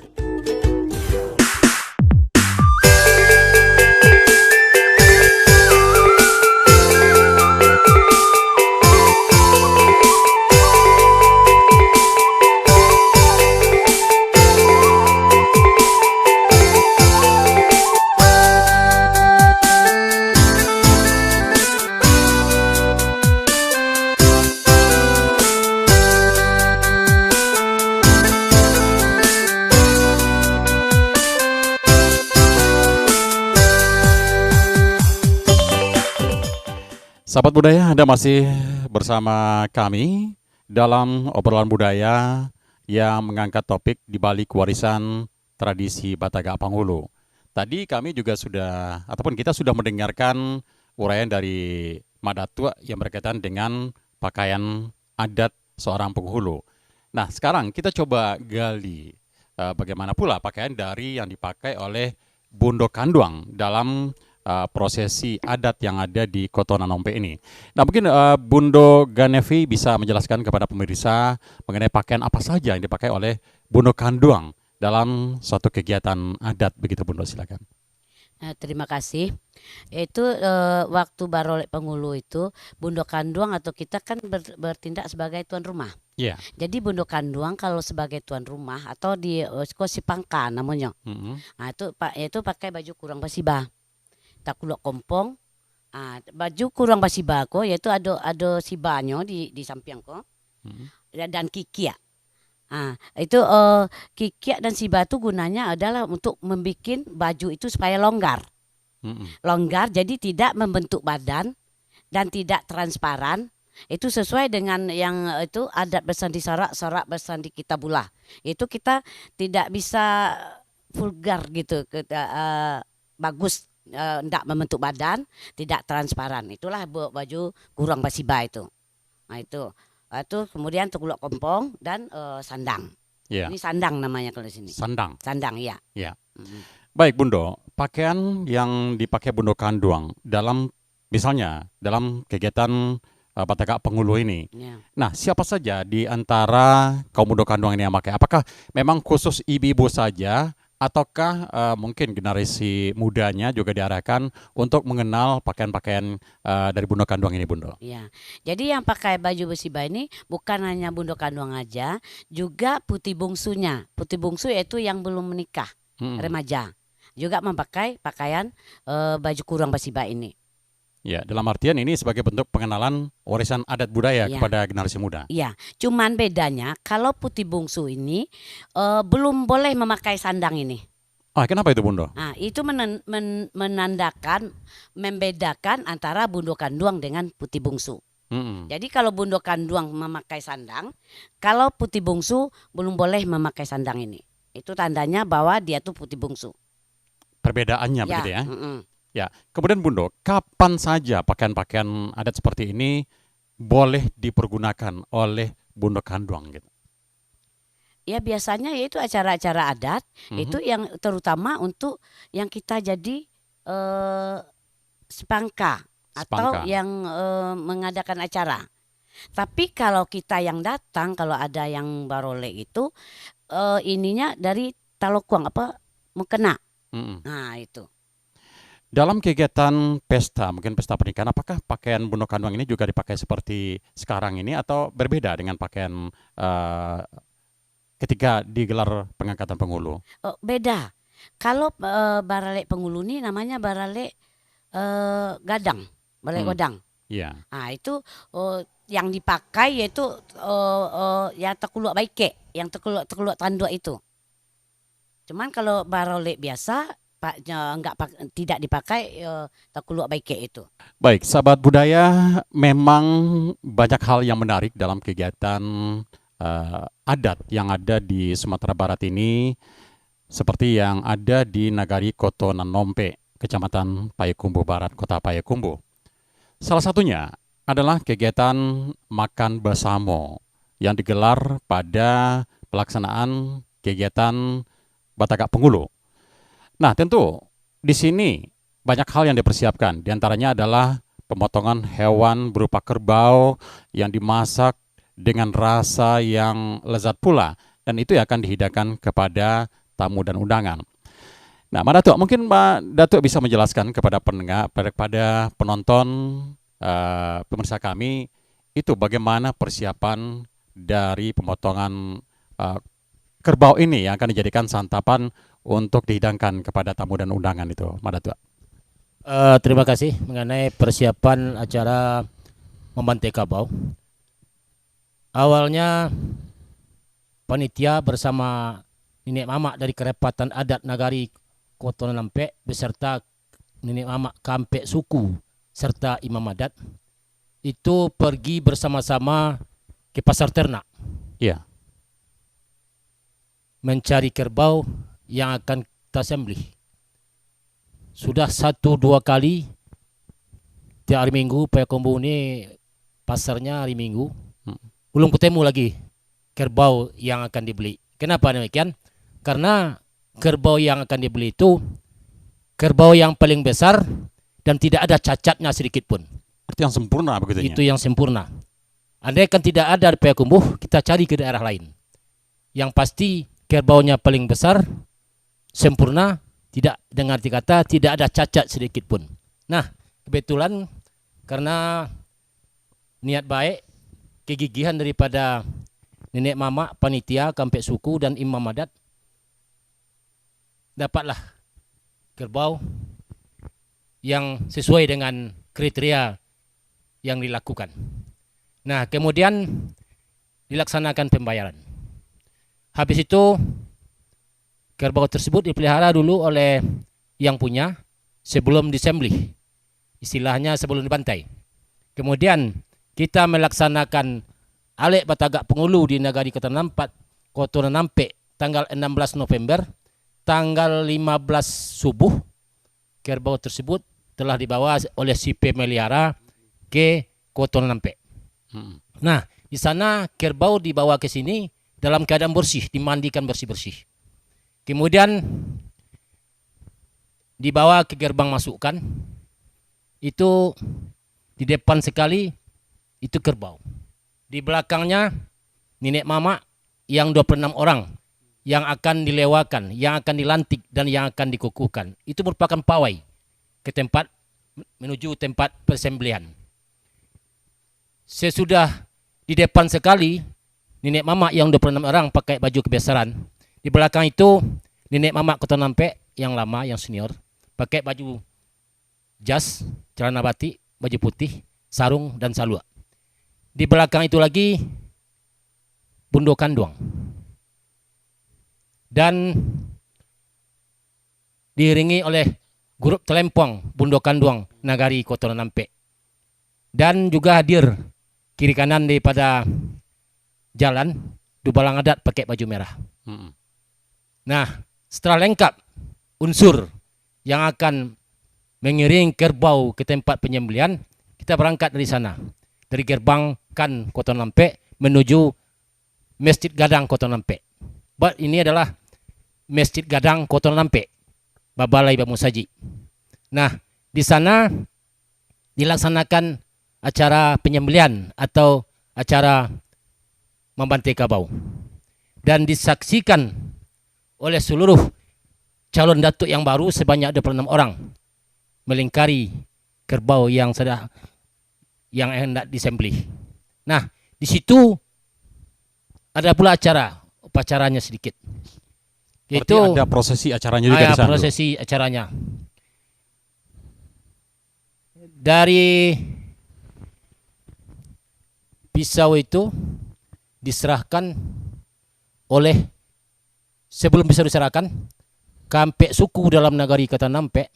Sahabat budaya, Anda masih bersama kami dalam obrolan budaya yang mengangkat topik di balik warisan tradisi Batagak Pangulo. Tadi kami juga sudah, ataupun kita sudah mendengarkan uraian dari Madatua yang berkaitan dengan pakaian adat seorang penghulu. Nah, sekarang kita coba gali bagaimana pula pakaian dari yang dipakai oleh Bondo Kanduang dalam prosesi adat yang ada di Kotonan Nompe ini. Nah, mungkin Bundo Ganevi bisa menjelaskan kepada pemirsa mengenai pakaian apa saja yang dipakai oleh Bundo Kanduang dalam suatu kegiatan adat, begitu Bundo, silakan. Terima kasih. Itu waktu Barolek Pengulu itu Bundo Kanduang atau kita kan bertindak sebagai tuan rumah. Iya. Jadi Bundo Kanduang kalau sebagai tuan rumah atau di Kosipangka namanya. Nah, itu pakai baju kurang basiba. Takulok kompong. Baju kurang basiba ko yaitu ada sibanya di samping ko. Dan kikia. Itu kikia dan siba itu gunanya adalah untuk membuat baju itu supaya longgar. Longgar, jadi tidak membentuk badan dan tidak transparan. Itu sesuai dengan yang itu adat bersandi sorak bersandi kita bulah. Itu kita tidak bisa vulgar gitu, bagus, tidak membentuk badan, tidak transparan. Itulah baju kurang basiba itu. Nah itu kemudian tekulok kompong dan sandang. Yeah. Ini sandang namanya kalau di sini. Sandang. Sandang, iya. Ya. Baik Bundo, pakaian yang dipakai Bundo Kanduang dalam misalnya dalam kegiatan Batakak Pengulu ini. Ya. Nah, siapa saja di antara kaum Bundo Kanduang ini yang pakai? Apakah memang khusus ibu-ibu saja ataukah mungkin generasi mudanya juga diarahkan untuk mengenal pakaian-pakaian dari Bundo Kanduang ini, Bundo? Ya, jadi yang pakai baju besiba ini bukan hanya Bundo Kanduang aja, juga putih bungsunya. Putih bungsu yaitu yang belum menikah, remaja, juga memakai pakaian baju kurang besiba ini. Ya, dalam artian ini sebagai bentuk pengenalan warisan adat budaya kepada generasi muda. Iya, cuman bedanya kalau putih bungsu ini belum boleh memakai sandang ini. Kenapa itu Bundo? Nah, itu membedakan antara Bundo Kanduang dengan putih bungsu. Jadi kalau Bundo Kanduang memakai sandang, kalau putih bungsu belum boleh memakai sandang ini. Itu tandanya bahwa dia tuh putih bungsu. Perbedaannya begitu ya? Ya, kemudian Bundo, kapan saja pakaian-pakaian adat seperti ini boleh dipergunakan oleh Bundo Kanduang gitu? Ya biasanya yaitu acara-acara adat itu yang terutama untuk yang kita jadi spangka atau yang mengadakan acara. Tapi kalau kita yang datang, kalau ada yang barole itu ininya dari talokuang mukena. Nah itu. Dalam kegiatan pesta, mungkin pesta pernikahan, apakah pakaian Bundo Kanduang ini juga dipakai seperti sekarang ini atau berbeda dengan pakaian ketika digelar pengangkatan Pengulu? Beda. Kalau baralek Pengulu ini namanya baralek gadang, baralek godang. Iya. Nah itu yang dipakai yaitu yang tekuluk baike, yang tekuluk tanduk itu. Cuman kalau baralek biasa tidak dipakai tekuluk baike itu. Baik, sahabat budaya, memang banyak hal yang menarik dalam kegiatan adat yang ada di Sumatera Barat ini, seperti yang ada di Nagari Kotonan Nompe, Kecamatan Payakumbuh Barat, Kota Payakumbuh. Salah satunya adalah kegiatan makan bersama yang digelar pada pelaksanaan kegiatan Batakak Pengulu. Nah, tentu di sini banyak hal yang dipersiapkan. Di antaranya adalah pemotongan hewan berupa kerbau yang dimasak dengan rasa yang lezat pula, dan itu akan dihidangkan kepada tamu dan undangan. Nah, Mbak Datuk, mungkin Mbak Datuk bisa menjelaskan kepada pendengar, kepada penonton, pemirsa kami, itu bagaimana persiapan dari pemotongan kerbau ini yang akan dijadikan santapan untuk dihidangkan kepada tamu dan undangan itu, Mbak Datuk. Terima kasih mengenai persiapan acara membantai kerbau. Awalnya panitia bersama nenek mamak dari Kerepatan Adat Nagari Kotonan Nompe beserta nenek mamak kampek suku serta imam adat itu pergi bersama-sama ke pasar ternak. Iya. Mencari kerbau yang akan kita sembelih. Sudah 1-2 kali tiap hari Minggu Payakumbuh ini pasarnya hari Minggu. Belum ketemu lagi kerbau yang akan dibeli. Kenapa demikian? Karena kerbau yang akan dibeli itu kerbau yang paling besar dan tidak ada cacatnya sedikit pun. Itu yang sempurna begitu. Itu yang sempurna. Andai kan tidak ada di Payakumbuh, kita cari ke daerah lain. Yang pasti kerbaunya paling besar, sempurna, tidak dengar dikata tidak ada cacat sedikit pun. Nah, kebetulan karena niat baik, kegigihan daripada nenek mama, panitia, kampek suku dan imam adat, dapatlah kerbau yang sesuai dengan kriteria yang dilakukan. Nah, kemudian dilaksanakan pembayaran. Habis itu kerbau tersebut dipelihara dulu oleh yang punya sebelum disembelih. Istilahnya sebelum dibantai. Kemudian kita melaksanakan Alek Batagak Pengulu di Nagari Kota Nampat, Kota Nampe tanggal 16 November, tanggal 15 subuh kerbau tersebut telah dibawa oleh si pemelihara ke Kota Nampe. Nah, di sana kerbau dibawa ke sini dalam keadaan bersih, dimandikan bersih-bersih. Kemudian dibawa ke gerbang masukan. Itu di depan sekali itu kerbau. Di belakangnya nenek mama yang 26 orang yang akan dilewakan, yang akan dilantik dan yang akan dikukuhkan. Itu merupakan pawai ke tempat menuju tempat persembelihan. Sesudah di depan sekali nenek mama yang 26 orang pakai baju kebesaran. Di belakang itu nenek mama Kota Nampe yang lama, yang senior, pakai baju jas, celana batik, baju putih, sarung dan salua. Di belakang itu lagi Bundo Kanduang. Dan diiringi oleh grup telempong Bundo Kanduang Nagari Kota Nampe. Dan juga hadir kiri kanan daripada jalan Dubalang Adat pakai baju merah. Nah, setelah lengkap unsur yang akan mengiring kerbau ke tempat penyembelihan, kita berangkat dari sana. Dari gerbang Kan Kota Nampe menuju Masjid Gadang Kota Nampe. Ini adalah Masjid Gadang Kota Nampe, Babalai Bamusaji. Nah, di sana dilaksanakan acara penyembelihan atau acara membantai kerbau. Dan disaksikan oleh seluruh calon datuk yang baru sebanyak 26 orang melingkari kerbau yang yang hendak disembelih. Nah, di situ ada pula upacaranya sedikit. Berarti ada prosesi acaranya juga di sana. Prosesi acaranya. Dari pisau itu diserahkan oleh, sebelum bisa diserahkan, kampek suku dalam Nagari Kota Nampe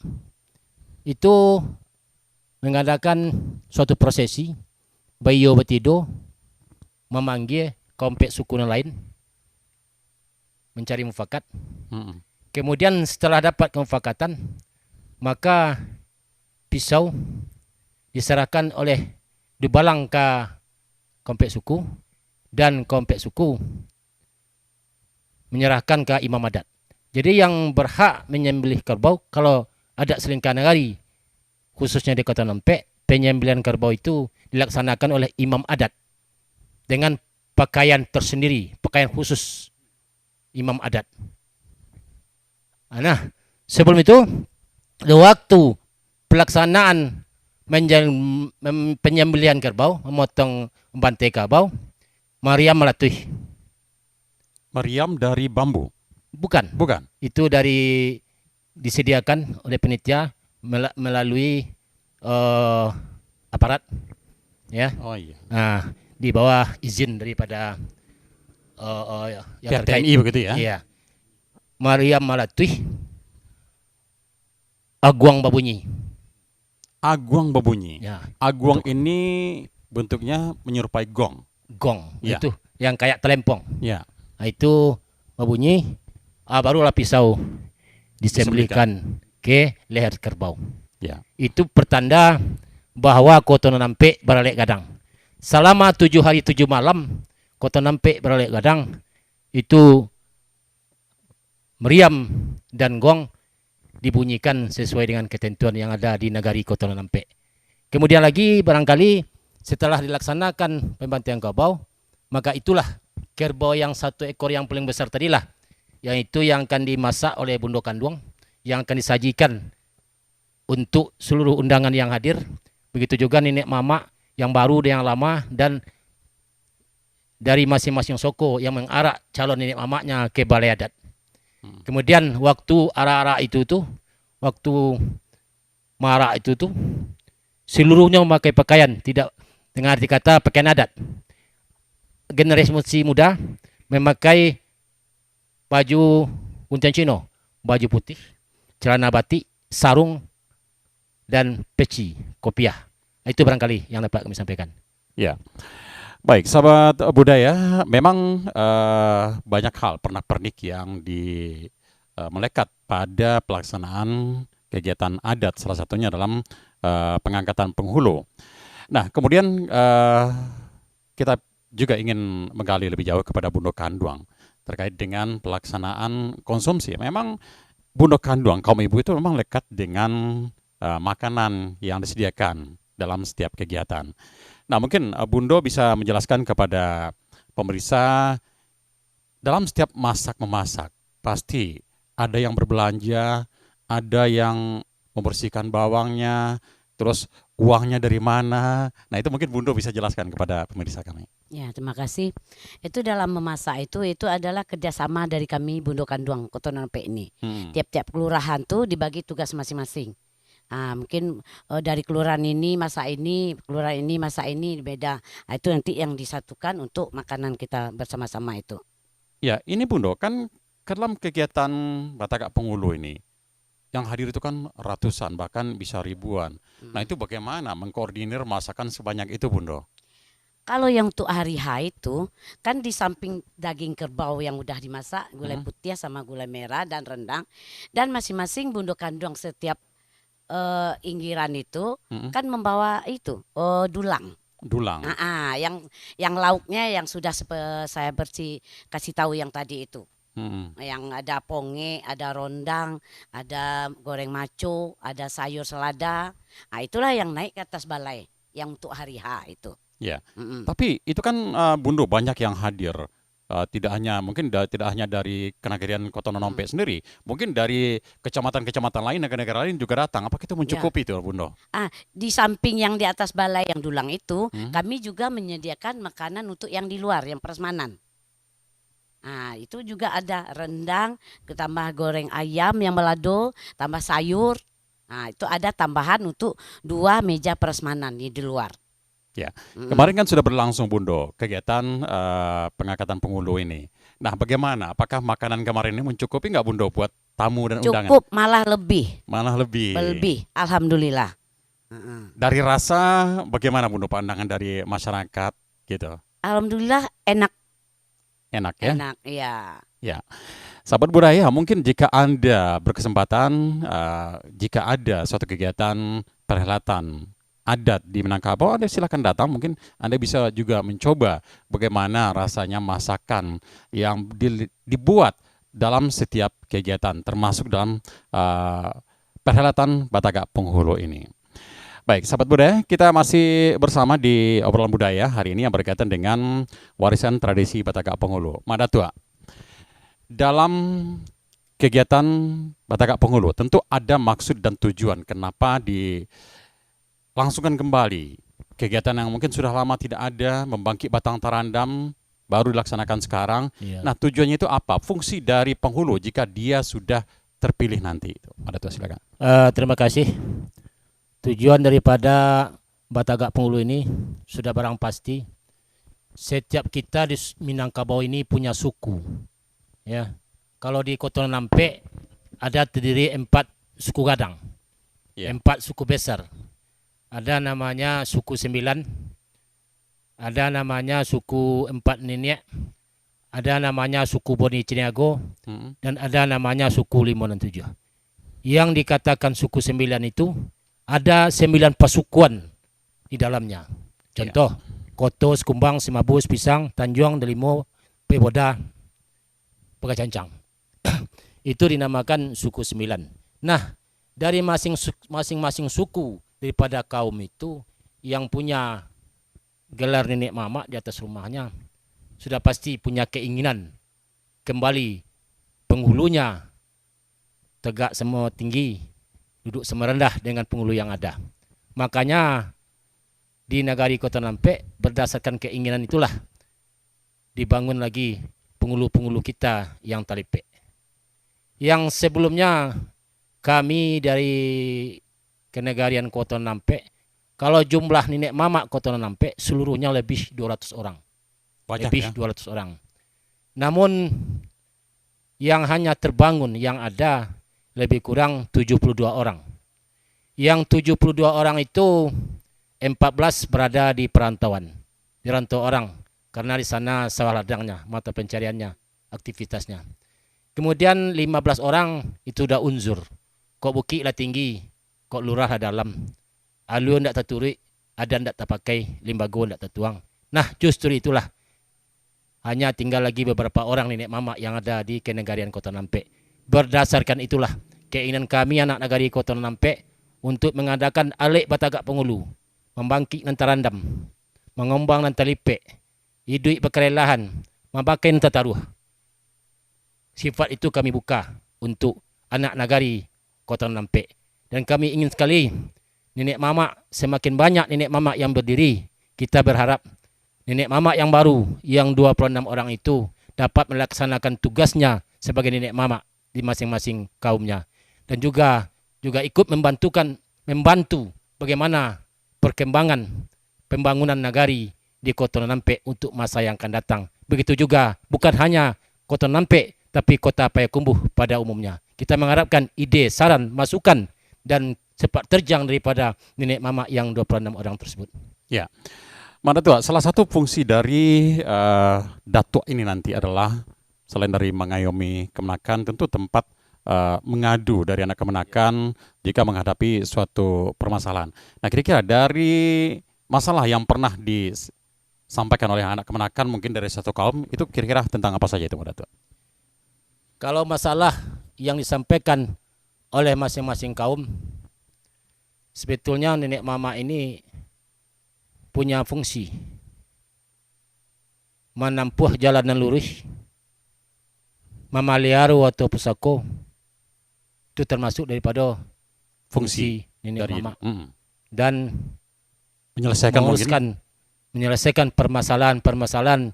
itu mengadakan suatu prosesi Bayo Betido memanggil kampek suku yang lain mencari mufakat. Kemudian setelah dapat kemufakatan, maka pisau diserahkan oleh Dubalang ke kampek suku, dan kampek suku menyerahkan ke imam adat. Jadi yang berhak menyembelih kerbau kalau adat Selingkah Nagari, khususnya di Kota Nampe, penyembelihan kerbau itu dilaksanakan oleh imam adat dengan pakaian tersendiri, pakaian khusus imam adat. Nah, sebelum itu, waktu pelaksanaan penyembelihan kerbau, memotong membantai kerbau, Maryam melatih. Maryam dari bambu? Bukan. Itu dari disediakan oleh panitia melalui aparat, ya. Oh iya. Nah, di bawah izin daripada yang terkait. TNI begitu ya? Iya. Maryam melatih Aguang Babunyi. Aguang Babunyi. Ya. Aguang ini bentuknya menyerupai gong. Gong, ya. Itu yang kayak telempong. Ya. Nah, itu babunyi, barulah pisau disembelihkan ke leher kerbau. Ya. Itu pertanda bahwa Kota Nampe beralek gadang. Selama 7 hari 7 malam Kota Nampe beralek gadang, itu meriam dan gong dibunyikan sesuai dengan ketentuan yang ada di Nagari Kota Nampek. Kemudian lagi barangkali setelah dilaksanakan pembantaian kerbau, maka itulah kerbau yang 1 ekor yang paling besar tadilah, yang itu yang akan dimasak oleh Bundo Kanduang, yang akan disajikan untuk seluruh undangan yang hadir. Begitu juga nenek mama yang baru dan yang lama, dan dari masing-masing soko yang mengarak calon nenek mamaknya ke balai adat. Kemudian waktu arak-arak itu tuh, waktu marak itu tuh, seluruhnya memakai pakaian, tidak dengan arti kata pakaian adat. Generasi muda memakai baju Untian Cino, baju putih, celana batik, sarung, dan peci, kopiah. Itu barangkali yang dapat kami sampaikan. Ya. Baik, sahabat budaya, memang banyak hal pernak-pernik yang melekat pada pelaksanaan kegiatan adat, salah satunya dalam pengangkatan penghulu. Nah, kemudian kita juga ingin menggali lebih jauh kepada Bundo Kanduang terkait dengan pelaksanaan konsumsi. Memang Bundo Kanduang, kaum ibu itu memang lekat dengan makanan yang disediakan dalam setiap kegiatan. Nah, mungkin Bundo bisa menjelaskan kepada pemirsa, dalam setiap masak-memasak, pasti ada yang berbelanja, ada yang membersihkan bawangnya, terus uangnya dari mana. Nah, itu mungkin Bundo bisa jelaskan kepada pemirsa kami. Ya, terima kasih. Itu dalam memasak itu adalah kerjasama dari kami Bundo Kanduang Kota Nampek ini. Tiap-tiap kelurahan tuh dibagi tugas masing-masing. Mungkin dari kelurahan ini masak ini, kelurahan ini masak ini beda. Itu nanti yang disatukan untuk makanan kita bersama-sama itu. Ya, ini Bundo, kan dalam kegiatan Batakak Penghulu ini, yang hadir itu kan ratusan, bahkan bisa ribuan. Nah, itu bagaimana mengkoordinir masakan sebanyak itu, Bundo? Kalau yang untuk hari H itu, kan di samping daging kerbau yang udah dimasak, gulai putih sama gulai merah dan rendang, dan masing-masing Bundo Kanduang setiap inggiran itu kan membawa itu dulang. Dulang. Yang lauknya yang sudah saya kasih tahu yang tadi itu. Yang ada ponge, ada rondang, ada goreng maco, ada sayur selada. Nah, itulah yang naik ke atas balai yang untuk hari H itu. Ya. Tapi itu kan Bundo banyak yang hadir. Tidak hanya dari Kenagarian Kota Nampek sendiri, mungkin dari kecamatan-kecamatan lain, negara-negara lain juga datang. Apakah itu mencukupi itu, Bundo? Di samping yang di atas balai yang dulang itu, kami juga menyediakan makanan untuk yang di luar, yang prasmanan. Itu juga ada rendang, tambah goreng ayam yang balado, tambah sayur. Itu ada tambahan untuk 2 meja prasmanan di luar. Ya, kemarin kan sudah berlangsung, Bundo, kegiatan pengangkatan penghulu ini. Nah, bagaimana? Apakah makanan kemarin ini mencukupi nggak, Bundo, buat tamu dan undangan? Cukup, malah lebih. Malah lebih. Lebih, alhamdulillah. Dari rasa bagaimana, Bundo, pandangan dari masyarakat gitu? Alhamdulillah enak. Enak ya? Enak, iya. Ya, sahabat budaya, mungkin jika Anda berkesempatan, jika ada suatu kegiatan perhelatan adat di Minangkabau, Anda silakan datang. Mungkin Anda bisa juga mencoba bagaimana rasanya masakan yang dibuat dalam setiap kegiatan, termasuk dalam perhelatan Batakak Penghulu ini. Baik, sahabat budaya, kita masih bersama di obrolan budaya hari ini yang berkaitan dengan warisan tradisi Batakak Penghulu. Madatua, dalam kegiatan Batakak Penghulu tentu ada maksud dan tujuan kenapa langsungkan kembali kegiatan yang mungkin sudah lama tidak ada, membangkit batang tarandam, baru dilaksanakan sekarang. Iya. Nah, tujuannya itu apa? Fungsi dari penghulu jika dia sudah terpilih nanti. Ada tuh, silakan. Terima kasih. Tujuan daripada Batakak Penghulu ini sudah barang pasti. Setiap kita di Minangkabau ini punya suku. Ya, kalau di Kota Nampek ada terdiri 4 suku gadang, 4 suku besar. Ada namanya suku 9, ada namanya suku 4 Nenek, ada namanya suku Boni Ciniago, dan ada namanya suku 5 dan 7. Yang dikatakan suku 9 itu ada 9 pasukuan di dalamnya. Contoh, Kotos, Kumbang, Simabus, Pisang, Tanjung, Delimo, Peboda, Pegacancang. Itu dinamakan suku 9. Nah, dari masing-masing suku daripada kaum itu yang punya gelar nenek mama di atas rumahnya sudah pasti punya keinginan kembali penghulunya tegak sama tinggi, duduk sama rendah dengan penghulu yang ada. Makanya di Nagari Kota Nampek berdasarkan keinginan itulah dibangun lagi penghulu-penghulu kita yang talipek. Yang sebelumnya kami dari Kenegarian Kota Nampek, kalau jumlah nenek mama Kota Nampek seluruhnya lebih 200 orang. Banyak Lebih ya? 200 orang. Namun yang hanya terbangun yang ada lebih kurang 72 orang. Yang 72 orang itu 14 berada di perantauan. Di rantau orang. Karena di sana sawah ladangnya, mata pencariannya, aktivitasnya. Kemudian 15 orang itu udah unzur. Kok bukit lah tinggi, kok lurah lah dalam. Alu ndak terturik, ada ndak terpakai, limbago ndak tertuang. Nah justru itulah. Hanya tinggal lagi beberapa orang nenek mama yang ada di Kenegarian Kota Nampek. Berdasarkan itulah keinginan kami anak nagari Kota Nampek untuk mengadakan alik batagak pengulu, membangkit nan terandam, mengombang nan telipek, hidup berkerelahan, memakai nan tataruh. Sifat itu kami buka untuk anak nagari Kota Nampek. Dan kami ingin sekali nenek mama, semakin banyak nenek mama yang berdiri, kita berharap nenek mama yang baru, yang 26 orang itu dapat melaksanakan tugasnya sebagai nenek mama di masing-masing kaumnya. Dan juga ikut membantu bagaimana perkembangan pembangunan nagari di Kota Nampek untuk masa yang akan datang. Begitu juga bukan hanya Kota Nampek, tapi Kota Payakumbuh pada umumnya. Kita mengharapkan ide, saran, masukan, dan sepak terjang daripada nenek mama yang 26 orang tersebut. Ya. Mak Datuk, salah satu fungsi dari Datuk ini nanti adalah selain dari mengayomi kemenakan, tentu tempat mengadu dari anak kemenakan jika menghadapi suatu permasalahan. Nah, kira-kira dari masalah yang pernah disampaikan oleh anak kemenakan mungkin dari satu kaum, itu kira-kira tentang apa saja itu, Mak Datuk? Kalau masalah yang disampaikan oleh masing-masing kaum, sebetulnya nenek mama ini punya fungsi menempuh jalanan lurus, memelihara atau pusako, itu termasuk daripada fungsi nenek dari, mama. Dan menyelesaikan menyelesaikan permasalahan-permasalahan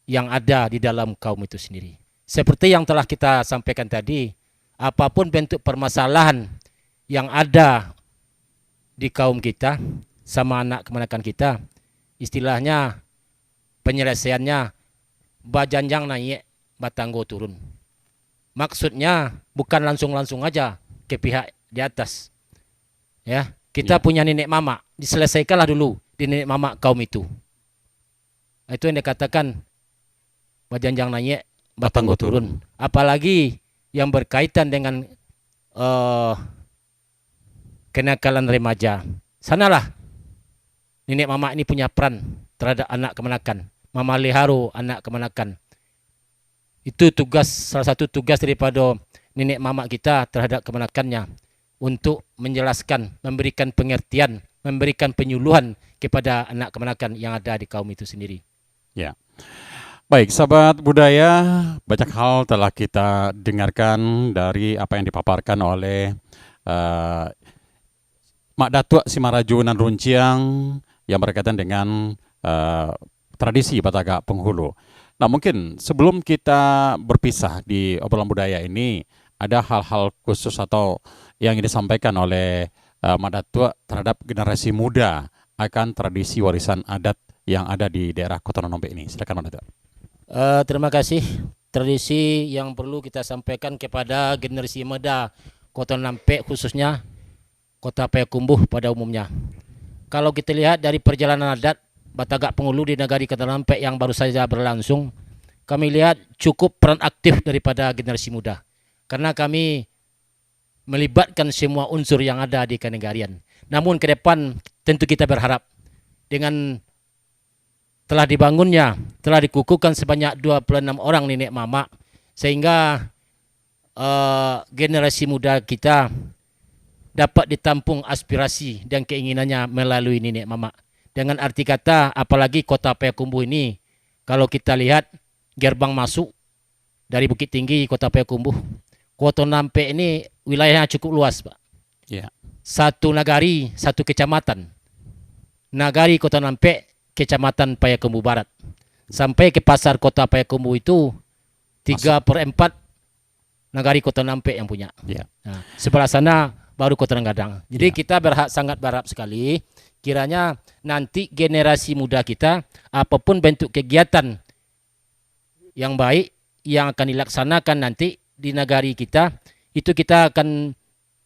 yang ada di dalam kaum itu sendiri. Seperti yang telah kita sampaikan tadi, apapun bentuk permasalahan yang ada di kaum kita sama anak kemenakan kita, istilahnya penyelesaiannya bajanjang naik, batanggo turun. Maksudnya bukan langsung aja ke pihak di atas. Ya, kita punya nenek mama, diselesaikanlah dulu di nenek mama kaum itu. Itu yang dikatakan bajanjang naik, batanggo turun. Apalagi yang berkaitan dengan kenakalan remaja. Sanalah nenek mama ini punya peran terhadap anak kemenakan, memelihara anak kemenakan. Itu salah satu tugas daripada nenek mama kita terhadap kemenakannya, untuk menjelaskan, memberikan pengertian, memberikan penyuluhan kepada anak kemenakan yang ada di kaum itu sendiri. Ya. Baik, sahabat budaya, banyak hal telah kita dengarkan dari apa yang dipaparkan oleh Mak Datuk Simaraju Nan Runciang yang berkaitan dengan tradisi Batagak Penghulu. Nah, mungkin sebelum kita berpisah di obrolan budaya ini, ada hal-hal khusus atau yang disampaikan oleh Mak Datuk terhadap generasi muda akan tradisi warisan adat yang ada di daerah Kota Nampek ini. Silakan, Mak Datuk. Terima kasih. Tradisi yang perlu kita sampaikan kepada generasi muda Kota Nampek, khususnya Kota Payakumbuh pada umumnya. Kalau kita lihat dari perjalanan adat Batagak Penghulu di Nagari Kota Nampek yang baru saja berlangsung, kami lihat cukup peran aktif daripada generasi muda. Karena kami melibatkan semua unsur yang ada di Kenegarian. Namun ke depan tentu kita berharap dengan telah dibangunnya, telah dikukuhkan sebanyak 26 orang nenek mama, sehingga generasi muda kita dapat ditampung aspirasi dan keinginannya melalui nenek mama. Dengan arti kata, apalagi kota Payakumbuh ini, kalau kita lihat gerbang masuk dari Bukit Tinggi kota Payakumbuh, Kota Nampe ini wilayahnya cukup luas, Pak. Ya. Satu nagari, satu kecamatan. Nagari Kota Nampe, Kecamatan Payakumbuh Barat. Sampai ke pasar kota Payakumbuh itu 3/4 nagari Kota Nampe yang punya. Ya. Nah, sebelah sana baru Kota Renggadang. Jadi kita sangat berharap sekali kiranya nanti generasi muda kita apapun bentuk kegiatan yang baik yang akan dilaksanakan nanti di nagari kita, itu kita akan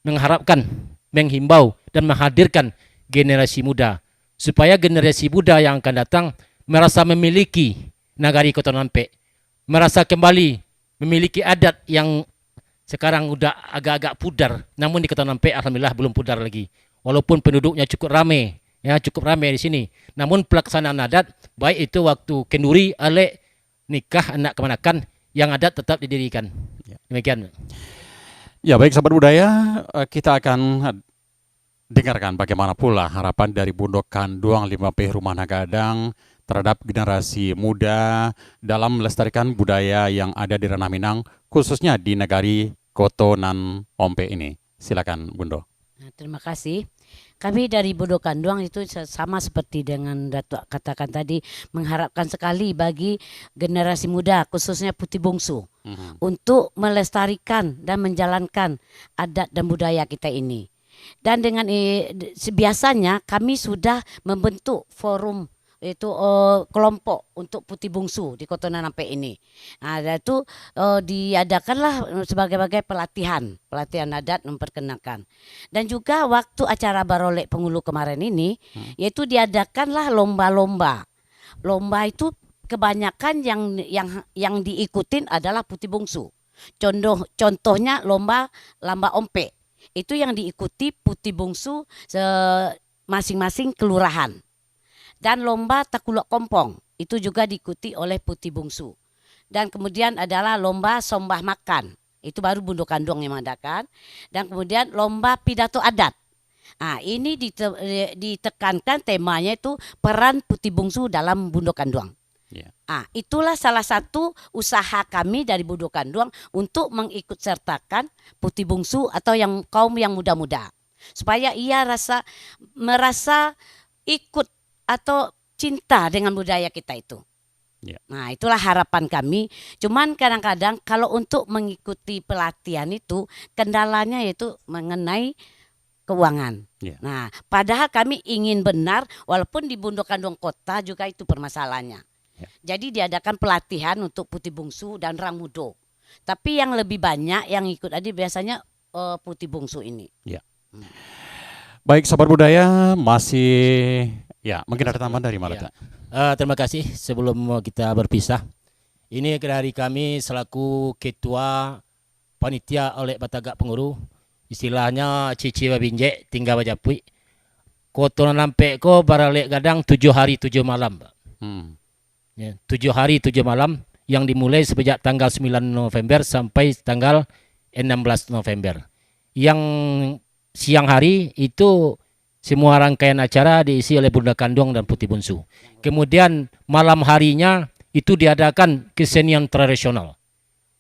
mengharapkan, menghimbau dan menghadirkan generasi muda supaya generasi muda yang akan datang merasa memiliki nagari Kota Nampe, merasa kembali memiliki adat yang sekarang udah agak-agak pudar, namun di Kota Nampe alhamdulillah belum pudar lagi. Walaupun penduduknya cukup ramai, cukup ramai di sini. Namun pelaksanaan adat baik itu waktu kenduri, alek, nikah, anak kemanakan, yang adat tetap didirikan. Demikian. Ya, baik sahabat budaya, kita akan dengarkan bagaimana pula harapan dari Pondok Kanduang 5P Rumah Nagadang terhadap generasi muda dalam melestarikan budaya yang ada di Ranah Minang, khususnya di negari Koto Nan Ompe ini. Silakan, Bundo. Nah, terima kasih. Kami dari Pondok Kanduang itu sama seperti dengan Datuk katakan tadi, mengharapkan sekali bagi generasi muda, khususnya putih bungsu, untuk melestarikan dan menjalankan adat dan budaya kita ini. Dan dengan biasanya kami sudah membentuk forum itu kelompok untuk putih bungsu di Kota Nampe ini. Nah, itu diadakanlah sebagai pelatihan adat memperkenalkan. Dan juga waktu acara Barolek Pengulu kemarin ini, yaitu diadakanlah lomba-lomba. Lomba itu kebanyakan yang diikutin adalah putih bungsu. Contohnya lomba ompe. Itu yang diikuti putih bungsu masing-masing kelurahan. Dan lomba takulok kompong itu juga diikuti oleh putih bungsu. Dan kemudian adalah lomba sombah makan, itu baru Pondok Kanduang yang mengadakan. Dan kemudian lomba pidato adat. Nah, ini ditekankan temanya itu peran putih bungsu dalam Pondok Kanduang. Nah, itulah salah satu usaha kami dari Pondok Kanduang untuk mengikut sertakan putih bungsu atau kaum yang muda-muda. Supaya ia merasa ikut atau cinta dengan budaya kita itu. Nah, itulah harapan kami. Cuman kadang-kadang kalau untuk mengikuti pelatihan itu kendalanya yaitu mengenai keuangan. Nah, padahal kami ingin benar, walaupun di Pondok Kanduang Kota juga itu permasalahannya. Jadi diadakan pelatihan untuk putih bungsu dan Ramudo. Tapi yang lebih banyak yang ikut adik biasanya putih bungsu ini. Baik sahabat budaya, masih mungkin ada tambahan dari Malata. Terima kasih. Sebelum kita berpisah, ini dari kami selaku ketua panitia oleh Batagak Penguru, istilahnya Cici Babinje tinggal Bajapui. Kota Nampe ko Baralek Gadang 7 hari 7 malam. 7 hari 7 malam yang dimulai sejak tanggal 9 November sampai tanggal 16 November. Yang siang hari itu semua rangkaian acara diisi oleh Pondok Kanduang dan putih bungsu. Kemudian malam harinya itu diadakan kesenian tradisional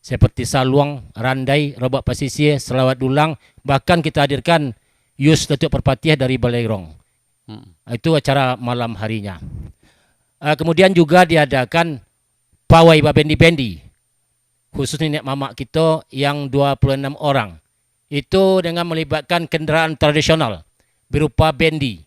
seperti saluang, randai, robak pasisir, selawat dulang, bahkan kita hadirkan Yus Datuk Perpatiah dari Balerong. Itu acara malam harinya. Kemudian juga diadakan pawai babendi-bendi, khusus nenek mamak kita yang 26 orang. Itu dengan melibatkan kendaraan tradisional berupa bendi.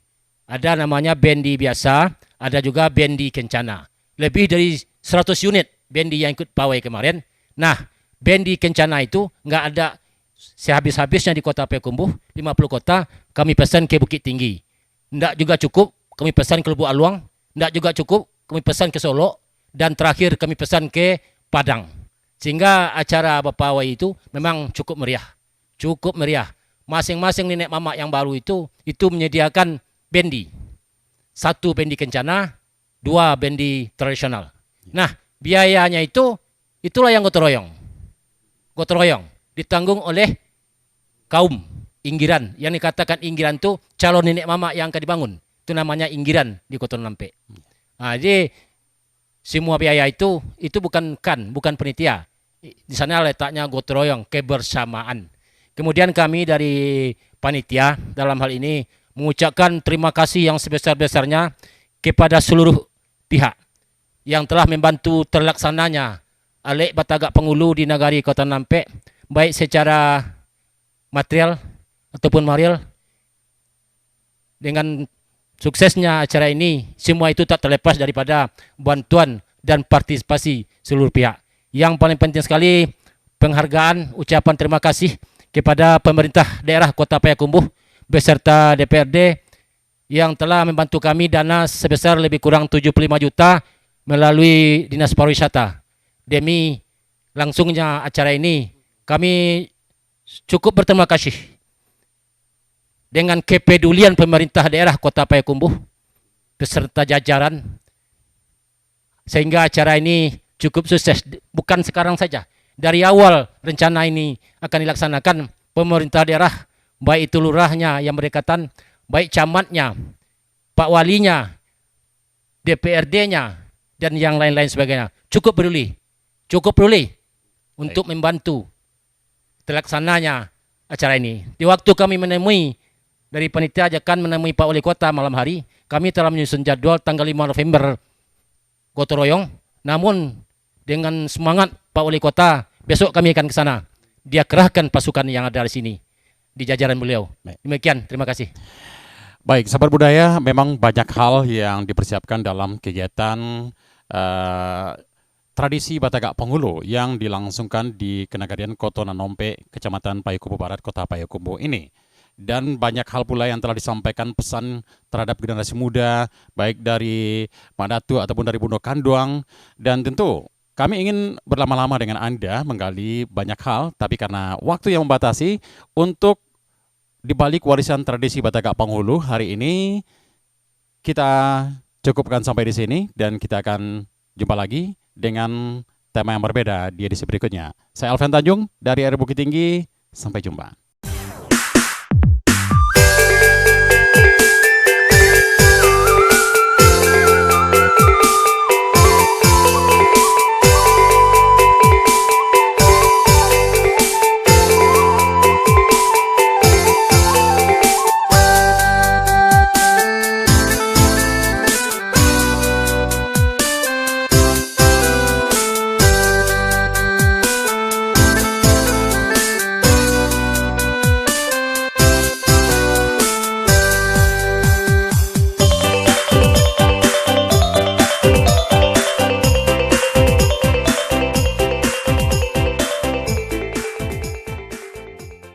Ada namanya bendi biasa, ada juga bendi kencana. Lebih dari 100 unit bendi yang ikut pawai kemarin. Nah, bendi kencana itu nggak ada sehabis-habisnya di kota Payakumbuh, 50 kota, kami pesan ke Bukit Tinggi. Nggak juga cukup, kami pesan ke Lubuk Aluang. Nggak juga cukup, kami pesan ke Solo. Dan terakhir kami pesan ke Padang. Sehingga acara berpawai itu memang cukup meriah. Cukup meriah. Masing-masing nenek mamak yang baru itu menyediakan bendi. 1 bendi kencana, 2 bendi tradisional. Nah, biayanya itulah yang gotong royong. Gotong royong. ditanggung oleh kaum inggiran. Yang dikatakan inggiran itu calon nenek mama yang akan dibangun. Itu namanya inggiran di Kota Lampe. Nah, jadi semua biaya itu bukan penitia. Di sana letaknya gotong royong, kebersamaan. Kemudian kami dari panitia dalam hal ini mengucapkan terima kasih yang sebesar-besarnya kepada seluruh pihak yang telah membantu terlaksananya Alek Batagak Pengulu di Nagari Kota Lampe, baik secara material ataupun moral. Dengan suksesnya acara ini, semua itu tak terlepas daripada bantuan dan partisipasi seluruh pihak. Yang paling penting sekali, penghargaan, ucapan terima kasih kepada pemerintah daerah Kota Payakumbuh beserta DPRD yang telah membantu kami dana sebesar lebih kurang 75 juta melalui Dinas Pariwisata. Demi langsungnya acara ini, kami cukup berterima kasih dengan kepedulian pemerintah daerah Kota Payakumbuh beserta jajaran, sehingga acara ini cukup sukses. Bukan sekarang saja, dari awal rencana ini akan dilaksanakan, pemerintah daerah, baik itu lurahnya yang berdekatan, baik camatnya, Pak Walinya, DPRD-nya, dan yang lain-lain sebagainya, cukup peduli untuk membantu terlaksananya acara ini. Di waktu kami menemui dari panitia ajakan menemui Pak Wali Kota malam hari, kami telah menyusun jadwal tanggal 5 November gotong royong. Namun dengan semangat Pak Wali Kota, besok kami akan ke sana. Dia kerahkan pasukan yang ada di sini di jajaran beliau. Demikian, terima kasih. Baik, sahabat budaya, memang banyak hal yang dipersiapkan dalam kegiatan tradisi Batagak Pengulu yang dilangsungkan di Kenagarian Kota Nanompe, Kecamatan Payakumbuh Barat, Kota Payakumbuh ini. Dan banyak hal pula yang telah disampaikan pesan terhadap generasi muda, baik dari Mak Datu ataupun dari Bundo Kanduang. Dan tentu kami ingin berlama-lama dengan Anda menggali banyak hal, tapi karena waktu yang membatasi, untuk di balik warisan tradisi Batagak Pengulu hari ini kita cukupkan sampai di sini, dan kita akan jumpa lagi dengan tema yang berbeda di edisi berikutnya. Saya Alvan Tanjung dari RRI Bukit Tinggi, sampai jumpa.